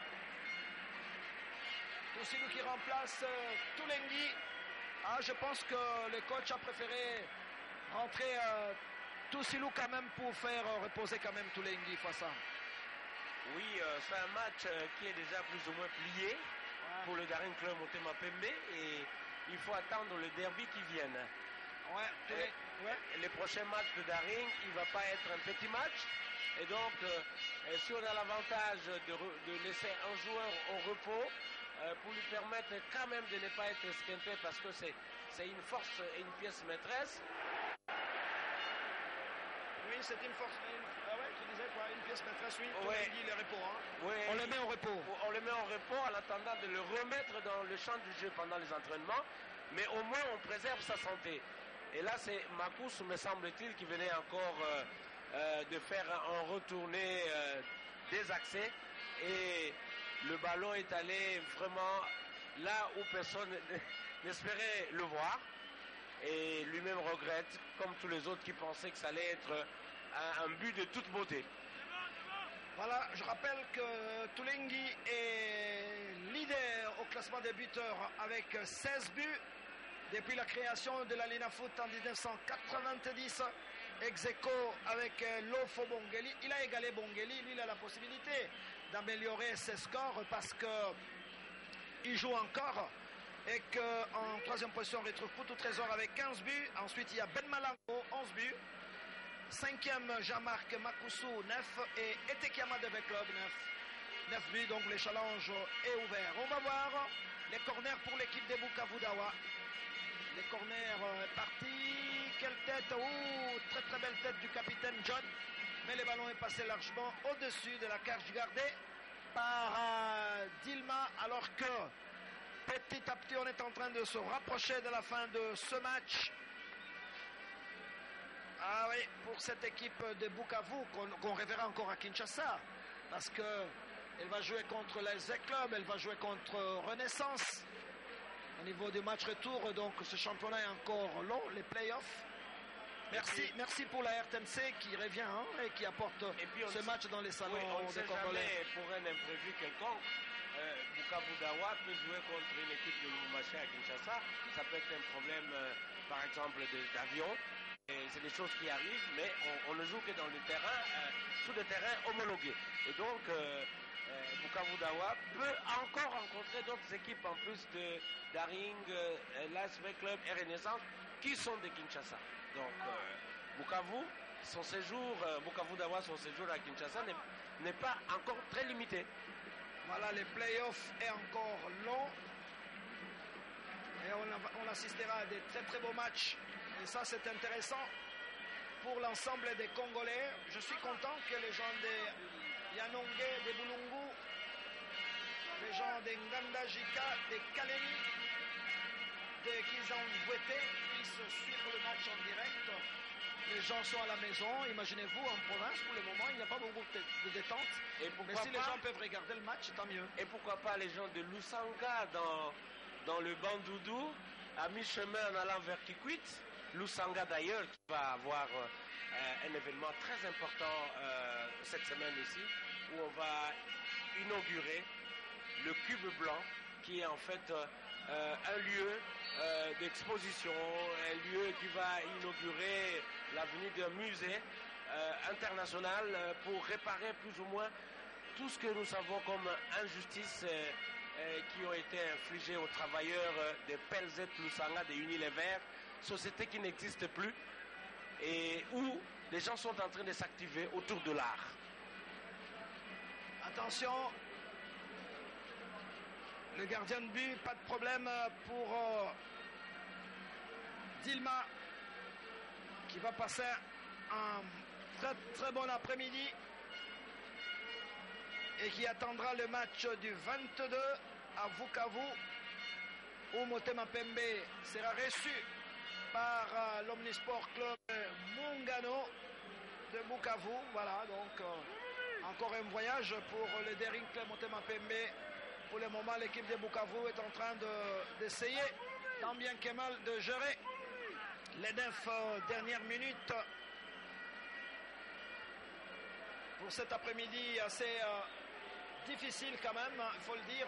Toussilou qui remplace Toulengi. Ah, je pense que le coach a préféré rentrer Toussilou quand même pour faire reposer quand même Toulengi face à. Oui, c'est un match qui est déjà plus ou moins plié pour le Daring Club Motema Pembe et il faut attendre le derby qui vienne. Les prochains matchs de Daring, il ne va pas être un petit match. Et donc, si on a l'avantage de laisser un joueur au repos pour lui permettre quand même de ne pas être esquinté parce que c'est une force et une pièce maîtresse. Oui, c'est une force. Tu disais quoi? Une pièce maîtresse, oui. Tu dis le repos. Hein? Oui, on le met au repos. On le met en repos en attendant de le remettre dans le champ du jeu pendant les entraînements. Mais au moins, on préserve sa santé. Et là, c'est Makus, me semble-t-il, qui venait encore de faire un retourné désaxé. et le ballon est allé vraiment là où personne n'espérait le voir. Et lui-même regrette, comme tous les autres qui pensaient que ça allait être un but de toute beauté. Voilà, je rappelle que Toulengi est leader au classement des buteurs avec 16 buts depuis la création de la Lina Foot en 1990. Ex aequo avec Lofo Bongeli. Il a égalé Bongeli, lui il a la possibilité d'améliorer ses scores parce qu'il joue encore. Et qu'en troisième position, on retrouve Poutou Trésor avec 15 buts. Ensuite, il y a Ben Malango, 11 buts. Cinquième, Jean-Marc Makousou, 9. Et Etekiama de Club, 9 buts. Donc, le challenge est ouvert. On va voir les corners pour l'équipe de Bukavu Dawa. Les corners est parti. Quelle tête! Très très belle tête du capitaine John. Mais le ballon est passé largement au-dessus de la cage gardée par Dilma, alors que petit à petit, on est en train de se rapprocher de la fin de ce match. Ah oui, pour cette équipe de Bukavu, qu'on reverra encore à Kinshasa, parce qu'elle va jouer contre l'LZ Club, elle va jouer contre Renaissance. Au niveau du match retour, donc ce championnat est encore long, les playoffs. Merci pour la RTNC qui revient et qui apporte ce match dans les salons des Congolais. Pour un imprévu quelconque, Bukavu Dawa peut jouer contre une équipe de Lubumbashi à Kinshasa. Ça peut être un problème, par exemple, d'avion. C'est des choses qui arrivent, mais on ne joue que dans des terrains, sous des terrains homologués. Et donc, Bukavu Dawa peut encore rencontrer d'autres équipes en plus de Daring, l'ASV Club et Renaissance qui sont de Kinshasa. Donc, Bukavu Dawa, son séjour à Kinshasa n'est pas encore très limité. Voilà, les playoffs est encore long. Et on assistera à des très très beaux matchs. Et ça, c'est intéressant pour l'ensemble des Congolais. Je suis content que les gens de Yanongé, de Bulungu, les gens de Nganda Jika, de Kalemi, de Kizangwete puissent suivre le match en direct. Les gens sont à la maison, imaginez-vous, en province, pour le moment, il n'y a pas beaucoup de détente. Mais si les gens peuvent regarder le match, tant mieux. Et pourquoi pas les gens de Lusanga dans le Bandoudou, à mi-chemin en allant vers Kikwit. Lusanga d'ailleurs, qui va avoir un événement très important cette semaine ici, où on va inaugurer le Cube Blanc, qui est en fait un lieu d'exposition, un lieu qui va inaugurer l'avenue d'un musée international pour réparer plus ou moins tout ce que nous savons comme injustices qui ont été infligées aux travailleurs de Pelzet Lusanga, de Unilever, société qui n'existe plus et où les gens sont en train de s'activer autour de l'art. Attention, le gardien de but, pas de problème pour Dilma qui va passer un très très bon après-midi et qui attendra le match du 22 à Bukavu où Motema Pembe sera reçu par l'Omnisport Club Mungano de Bukavu. Voilà, donc encore un voyage pour le Daring Club Motema Pembe. Pour le moment, l'équipe de Bukavu est en train d'essayer, tant bien que mal, de gérer les 9 dernières minutes pour cet après-midi assez difficile quand même, il faut le dire.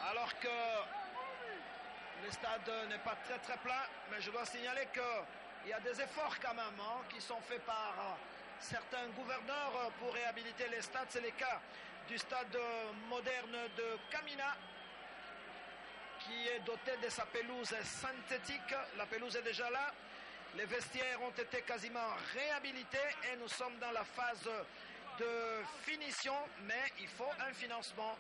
Alors que le stade n'est pas très très plein, mais je dois signaler qu'il y a des efforts quand même qui sont faits par certains gouverneurs pour réhabiliter les stades. C'est le cas du stade moderne de Kamina, qui est doté de sa pelouse synthétique. La pelouse est déjà là. Les vestiaires ont été quasiment réhabilités et nous sommes dans la phase de finition, mais il faut un financement.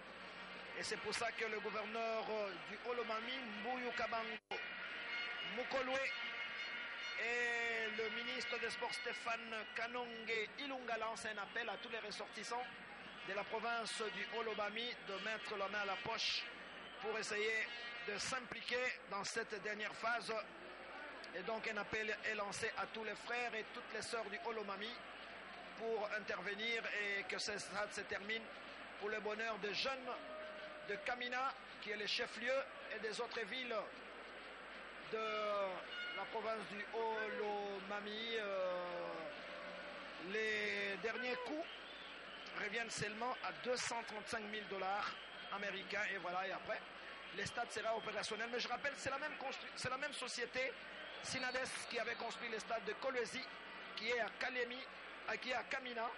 Et c'est pour ça que le gouverneur du Olomami, Mbuyu Kabango Mukolwe, et le ministre des Sports Stéphane Kanonge Ilunga lance un appel à tous les ressortissants de la province du Olomami de mettre la main à la poche pour essayer de s'impliquer dans cette dernière phase. Et donc un appel est lancé à tous les frères et toutes les sœurs du Olomami pour intervenir et que ce stade se termine pour le bonheur des jeunes de Kamina, qui est le chef-lieu, et des autres villes de la province du Haut-Lomami. Les derniers coups reviennent seulement à 235 000 $ américains, et voilà, et après le stade sera opérationnel. Mais je rappelle, c'est la même société, Sinades, qui avait construit le stade de Kolwezi, qui est à Kalemi, qui est à Kamina,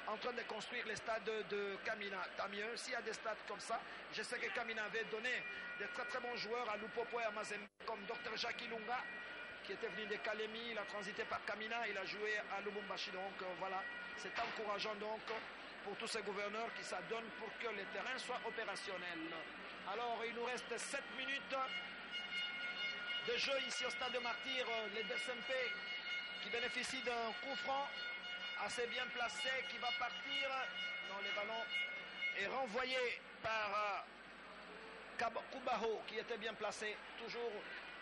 en train de construire le stade de Kamina. Tant mieux, s'il y a des stades comme ça. Je sais que Kamina avait donné de très très bons joueurs à Lupopo et à Mazembe, comme Dr Jackie Lunga, qui était venu de Kalemi, il a transité par Kamina, il a joué à Lubumbashi. Donc voilà, c'est encourageant donc pour tous ces gouverneurs qui s'adonnent pour que le terrain soit opérationnel. Alors il nous reste 7 minutes de jeu ici au stade de Martyr. Les DSMP qui bénéficient d'un coup franc assez bien placé qui va partir. Non, le ballon est renvoyé par Kubaho qui était bien placé, toujours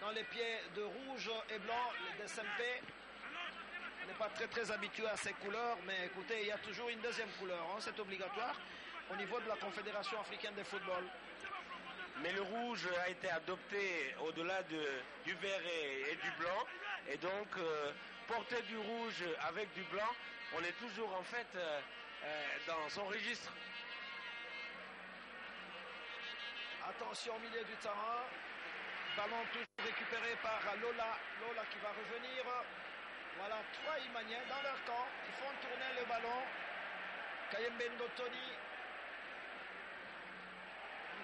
dans les pieds de rouge et blanc. Le DSMP n'est pas très habitué à ces couleurs, mais écoutez, il y a toujours une deuxième couleur, hein, c'est obligatoire au niveau de la Confédération africaine de football. Mais le rouge a été adopté au-delà du vert et du blanc, et donc porter du rouge avec du blanc, on est toujours en fait dans son registre. Attention au milieu du terrain, ballon toujours récupéré par Lola qui va revenir. Voilà, 3 Imaniens dans leur camp, ils font tourner le ballon. Kayembendo Tony,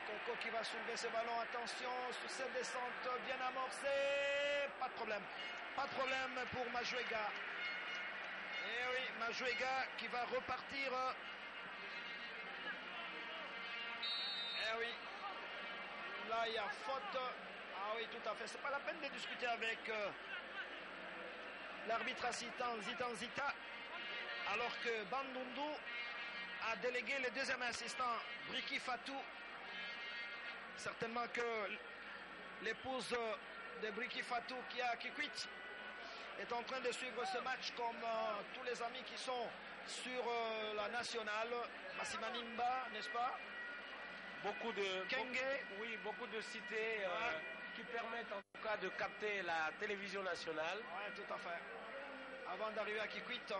Coco qui va soulever ce ballon. Attention sur cette descente bien amorcée, pas de problème pour Majuega. Et oui, Majuega qui va repartir. Et oui, là il y a faute. Ah oui, tout à fait, c'est pas la peine de discuter avec l'arbitre assistant Zitan Zita, alors que Bandundu a délégué le deuxième assistant Briki Fatou. Certainement que l'épouse de Briki Fatou, qui a Kikwit, est en train de suivre ce match comme tous les amis qui sont sur la nationale. Massimanimba, n'est-ce pas? Beaucoup de Kenge. Oui, beaucoup de cités qui permettent en tout cas de capter la télévision nationale. Oui, tout à fait. Avant d'arriver à Kikwit,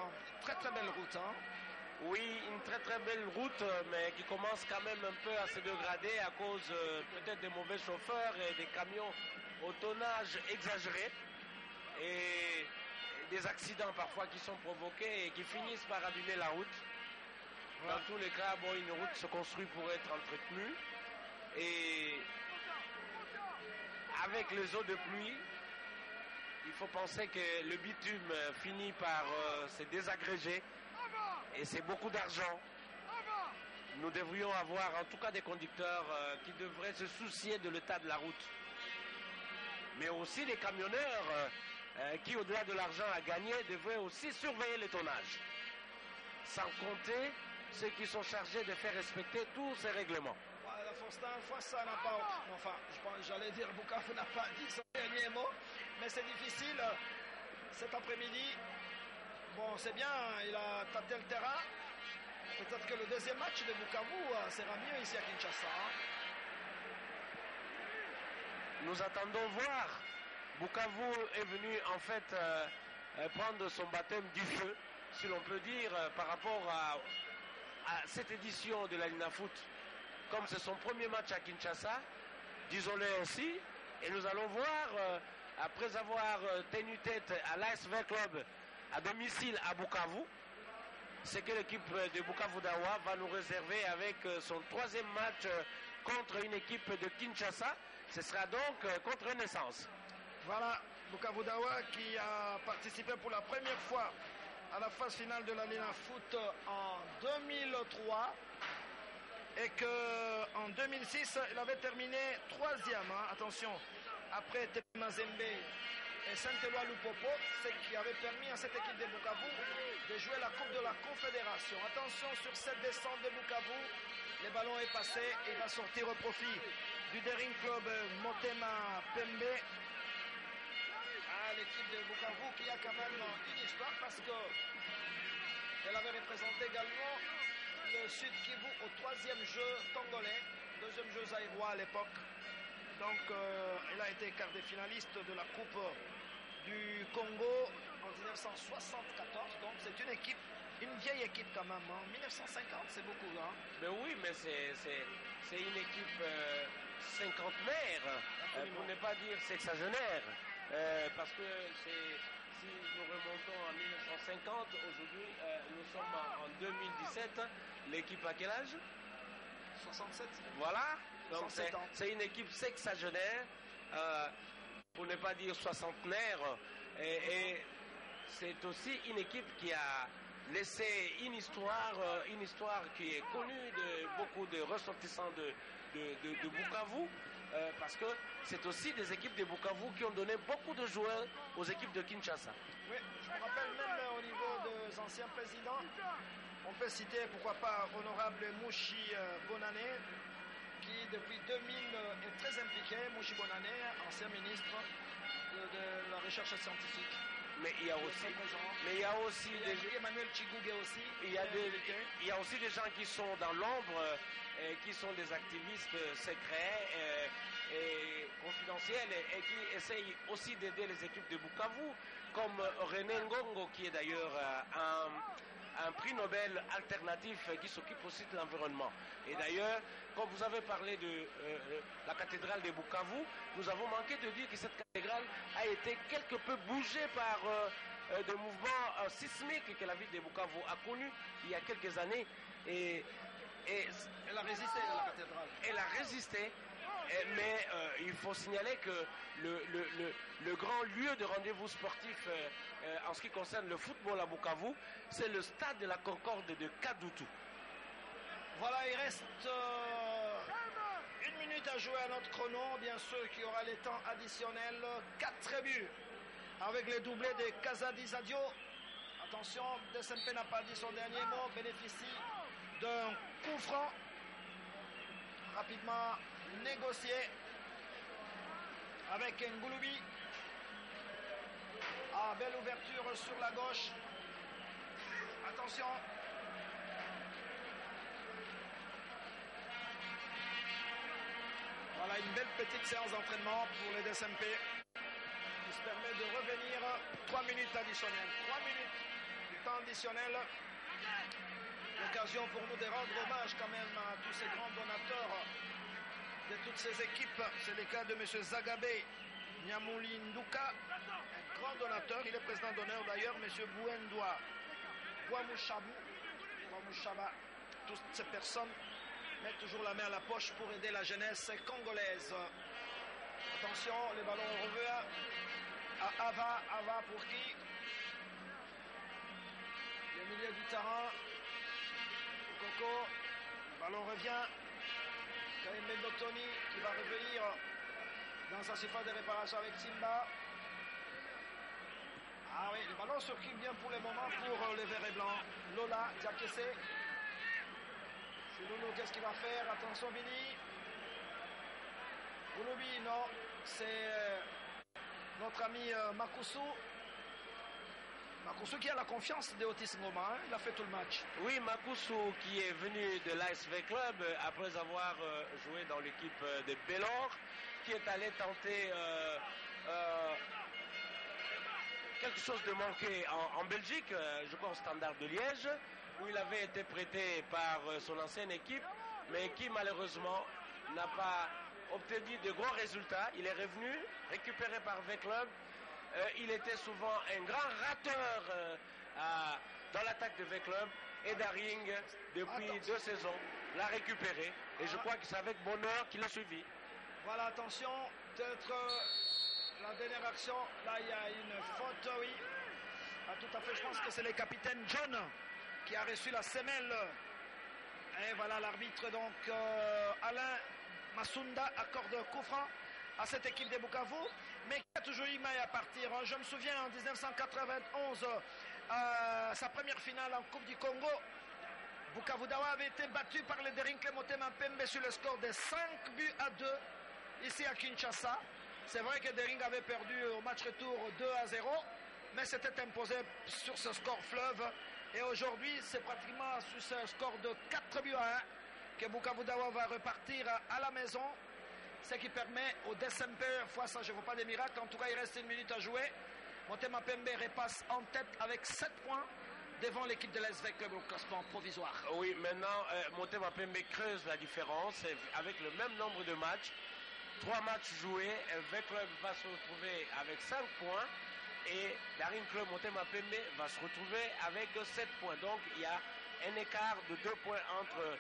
très belle route. Hein. Oui, une très belle route, mais qui commence quand même un peu à se dégrader à cause peut-être des mauvais chauffeurs et des camions au tonnage exagéré et des accidents parfois qui sont provoqués et qui finissent par abîmer la route. Ouais. Dans tous les cas, bon, une route se construit pour être entretenue et avec les eaux de pluie, il faut penser que le bitume finit par se désagréger. Et c'est beaucoup d'argent. Nous devrions avoir en tout cas des conducteurs qui devraient se soucier de l'état de la route. Mais aussi les camionneurs qui, au-delà de l'argent à gagner, devraient aussi surveiller le tonnage. Sans compter ceux qui sont chargés de faire respecter tous ces règlements. La fois, ça n'a pas... Enfin, j'allais dire, Bukavu n'a pas dit son dernier mot, mais c'est difficile cet après-midi. Bon, c'est bien, il a tâté le terrain. Peut-être que le deuxième match de Bukavu sera mieux ici à Kinshasa. Nous attendons voir. Bukavu est venu en fait prendre son baptême du feu, si l'on peut dire, par rapport à cette édition de la Lina Foot. Comme c'est son premier match à Kinshasa, disons-le ainsi, et nous allons voir, après avoir tenu tête à l'ASV Club à domicile à Bukavu, c'est que l'équipe de Bukavu Dawa va nous réserver avec son troisième match contre une équipe de Kinshasa. Ce sera donc contre Renaissance. Voilà, Bukavu Dawa qui a participé pour la première fois à la phase finale de la Lina Foot en 2003 et qu'en 2006, il avait terminé troisième. Hein, attention, après Tepe Mazembe et Saint-Éloi Lupopo, ce qui avait permis à cette équipe de Bukavu de jouer la Coupe de la Confédération. Attention sur cette descente de Bukavu, le ballon est passé et il va sortir au profit du Daring Club Motema Pembe. L'équipe de Bukavu qui a quand même une histoire parce que Elle avait représenté également le Sud Kivu au 3e jeu congolais, 2e jeu zaïrois à l'époque. Donc elle a été quart de finaliste de la Coupe du Congo en 1974. Donc c'est une équipe, une vieille équipe quand même. En 1950, c'est beaucoup. Hein. Mais oui, mais c'est une équipe cinquantenaire, pour ne pas dire sexagénaire. Parce que si nous remontons en 1950, aujourd'hui nous sommes en 2017. L'équipe à quel âge? 67. Voilà, donc c'est une équipe sexagénaire, pour ne pas dire soixantenaire, et c'est aussi une équipe qui a laissé une histoire qui est connue de beaucoup de ressortissants de Bukavu, parce que c'est aussi des équipes de Bukavu qui ont donné beaucoup de joueurs aux équipes de Kinshasa. Oui, je me rappelle même au niveau des anciens présidents, on peut citer pourquoi pas honorable Mouchi Bonané, qui depuis 2000 est très impliqué. Mouchi Bonané, ancien ministre de la recherche scientifique. Mais il y a aussi des Emmanuel Chigougué aussi. Il y a aussi des gens qui sont dans l'ombre, qui sont des activistes secrets et confidentiels et qui essayent aussi d'aider les équipes de Bukavu, comme René Ngongo, qui est d'ailleurs un prix Nobel alternatif qui s'occupe aussi de l'environnement. Et d'ailleurs, quand vous avez parlé de la cathédrale de Bukavu, nous avons manqué de dire que cette cathédrale a été quelque peu bougée par des mouvements sismiques que la ville de Bukavu a connus il y a quelques années. Et elle a résisté, la cathédrale. Elle a résisté. Mais il faut signaler que le grand lieu de rendez-vous sportif en ce qui concerne le football à Bukavu, c'est le stade de la Concorde de Kadutu. Voilà, il reste 1 minute à jouer à notre chrono. Bien sûr qu'il y aura les temps additionnels. 4 buts avec les doublés de Kazadi Zadio. Attention, DSMP n'a pas dit son dernier mot. Bénéficie d'un coup franc. Rapidement négocié avec Ngouloubi. Ah, belle ouverture sur la gauche. Attention. Voilà une belle petite séance d'entraînement pour les DSMP qui se permet de revenir 3 minutes additionnelles. 3 minutes du temps additionnel. L'occasion pour nous de rendre hommage quand même à tous ces grands donateurs de toutes ces équipes. C'est le cas de M. Zagabe Nyamulinduka, un grand donateur. Il est président d'honneur d'ailleurs, M. Bouendoua Bouamouchaba. Toutes ces personnes mettent toujours la main à la poche pour aider la jeunesse congolaise. Attention, les ballons reviennent à Ava. Ava pour qui? Le milieu du terrain. Coco. Le ballon revient. Karim Bendotoni qui va revenir dans sa surface de réparation avec Simba. Ah oui, le ballon circule bien pour le moment pour les verts et blancs. Lola, Diakessé. Loulou, qu'est-ce qu'il va faire? Attention, Vini. Gouloubi, non. C'est notre ami Makousou. Makousou qui a la confiance de Otis Ngoma. Hein? Il a fait tout le match. Oui, Makousou qui est venu de l'ASV Club après avoir joué dans l'équipe de Bellor, qui est allé tenter quelque chose de manqué en Belgique, je crois au Standard de Liège, où il avait été prêté par son ancienne équipe, mais qui malheureusement n'a pas obtenu de gros résultats. Il est revenu, récupéré par V-Club. Il était souvent un grand rateur dans l'attaque de V-Club. Et Daring, depuis 2 saisons, l'a récupéré. Et je crois que c'est avec bonheur qu'il a suivi. Voilà, attention, peut-être la dernière action. Là, il y a une faute, oui. Ah, tout à fait, je pense que c'est le capitaine John qui a reçu la semelle. Et voilà l'arbitre, donc Alain Massounda accorde coup franc à cette équipe de Bukavu, mais qui a toujours eu maille à partir. Je me souviens en 1991, sa première finale en Coupe du Congo, Bukavu Dawa avait été battu par le Derinkle Motema Pembe sur le score de 5-2 ici à Kinshasa. C'est vrai que Dering avait perdu au match retour 2-0, mais s'était imposé sur ce score fleuve Et aujourd'hui, c'est pratiquement sur ce score de 4 buts à 1 que Bukavu Dawa va repartir à la maison. Ce qui permet au DSMP, fois ça, je ne vois pas des miracles, en tout cas il reste 1 minute à jouer. Motema Pembe repasse en tête avec 7 points devant l'équipe de l'ASV Club au classement provisoire. Oui, maintenant Motema Pembe creuse la différence avec le même nombre de matchs. 3 matchs joués, V Club va se retrouver avec 5 points et Daring Club Motema Pembe va se retrouver avec 7 points. Donc il y a un écart de 2 points entre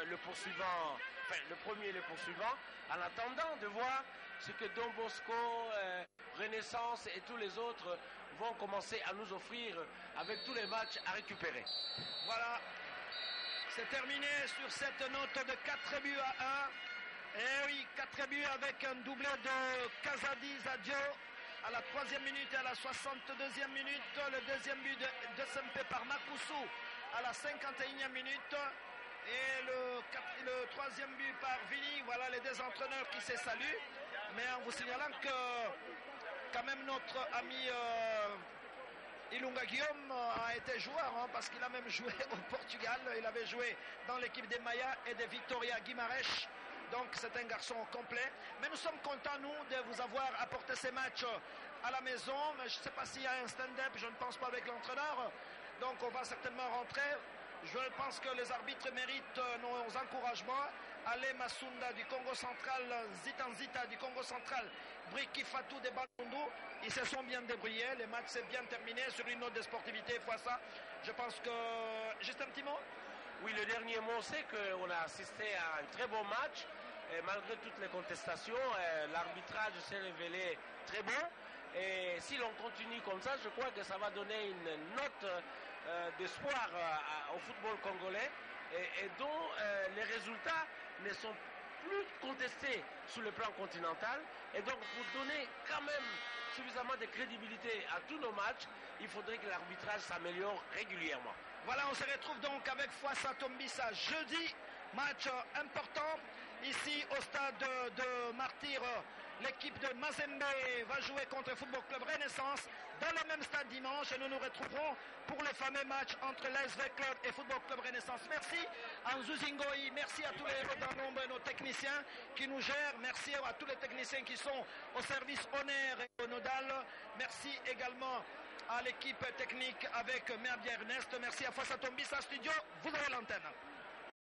le poursuivant, enfin le premier et le poursuivant, en attendant de voir ce que Don Bosco, Renaissance et tous les autres vont commencer à nous offrir avec tous les matchs à récupérer. Voilà, c'est terminé sur cette note de 4 buts à 1. Et oui, 4 buts avec un doublé de Kazadi Zadio à la 3e minute et à la 62e minute. Le deuxième but de Sempe par Makusu à la 51e minute. Et le 3e but par Vili. Voilà les deux entraîneurs qui se saluent. Mais en vous signalant que quand même notre ami Ilunga Guillaume a été joueur, hein, parce qu'il a même joué au Portugal. Il avait joué dans l'équipe des Maya et de Victoria Guimarães. Donc c'est un garçon complet. Mais nous sommes contents, nous, de vous avoir apporté ces matchs à la maison. Mais je ne sais pas s'il y a un stand-up, je ne pense pas avec l'entraîneur. Donc on va certainement rentrer. Je pense que les arbitres méritent nos encouragements. Ale Masunda du Congo central, Zitanzita du Congo central, Briki Fatou de Bandundu, ils se sont bien débrouillés. Le match s'est bien terminé sur une note de sportivité. Fois ça, je pense que... Juste un petit mot. Oui, le dernier mot, c'est qu'on a assisté à un très bon match. Et malgré toutes les contestations, l'arbitrage s'est révélé très bon. Et si l'on continue comme ça, je crois que ça va donner une note d'espoir au football congolais et dont les résultats ne sont plus contestés sur le plan continental. Et donc, pour donner quand même suffisamment de crédibilité à tous nos matchs, il faudrait que l'arbitrage s'améliore régulièrement. Voilà, on se retrouve donc avec Foissa Tombissa jeudi. Match important ici au stade de Martyr. L'équipe de Mazembe va jouer contre le Football Club Renaissance dans le même stade dimanche et nous nous retrouverons pour le fameux match entre l'ASV Club et Football Club Renaissance. Merci à Nzuzingoi, merci à tous les héros d'un nombre de nos techniciens qui nous gèrent, merci à tous les techniciens qui sont au service honneur et au nodal, merci également à l'équipe technique avec Merbia Ernest, merci à Foissa Tombissa Studio, vous avez l'antenne.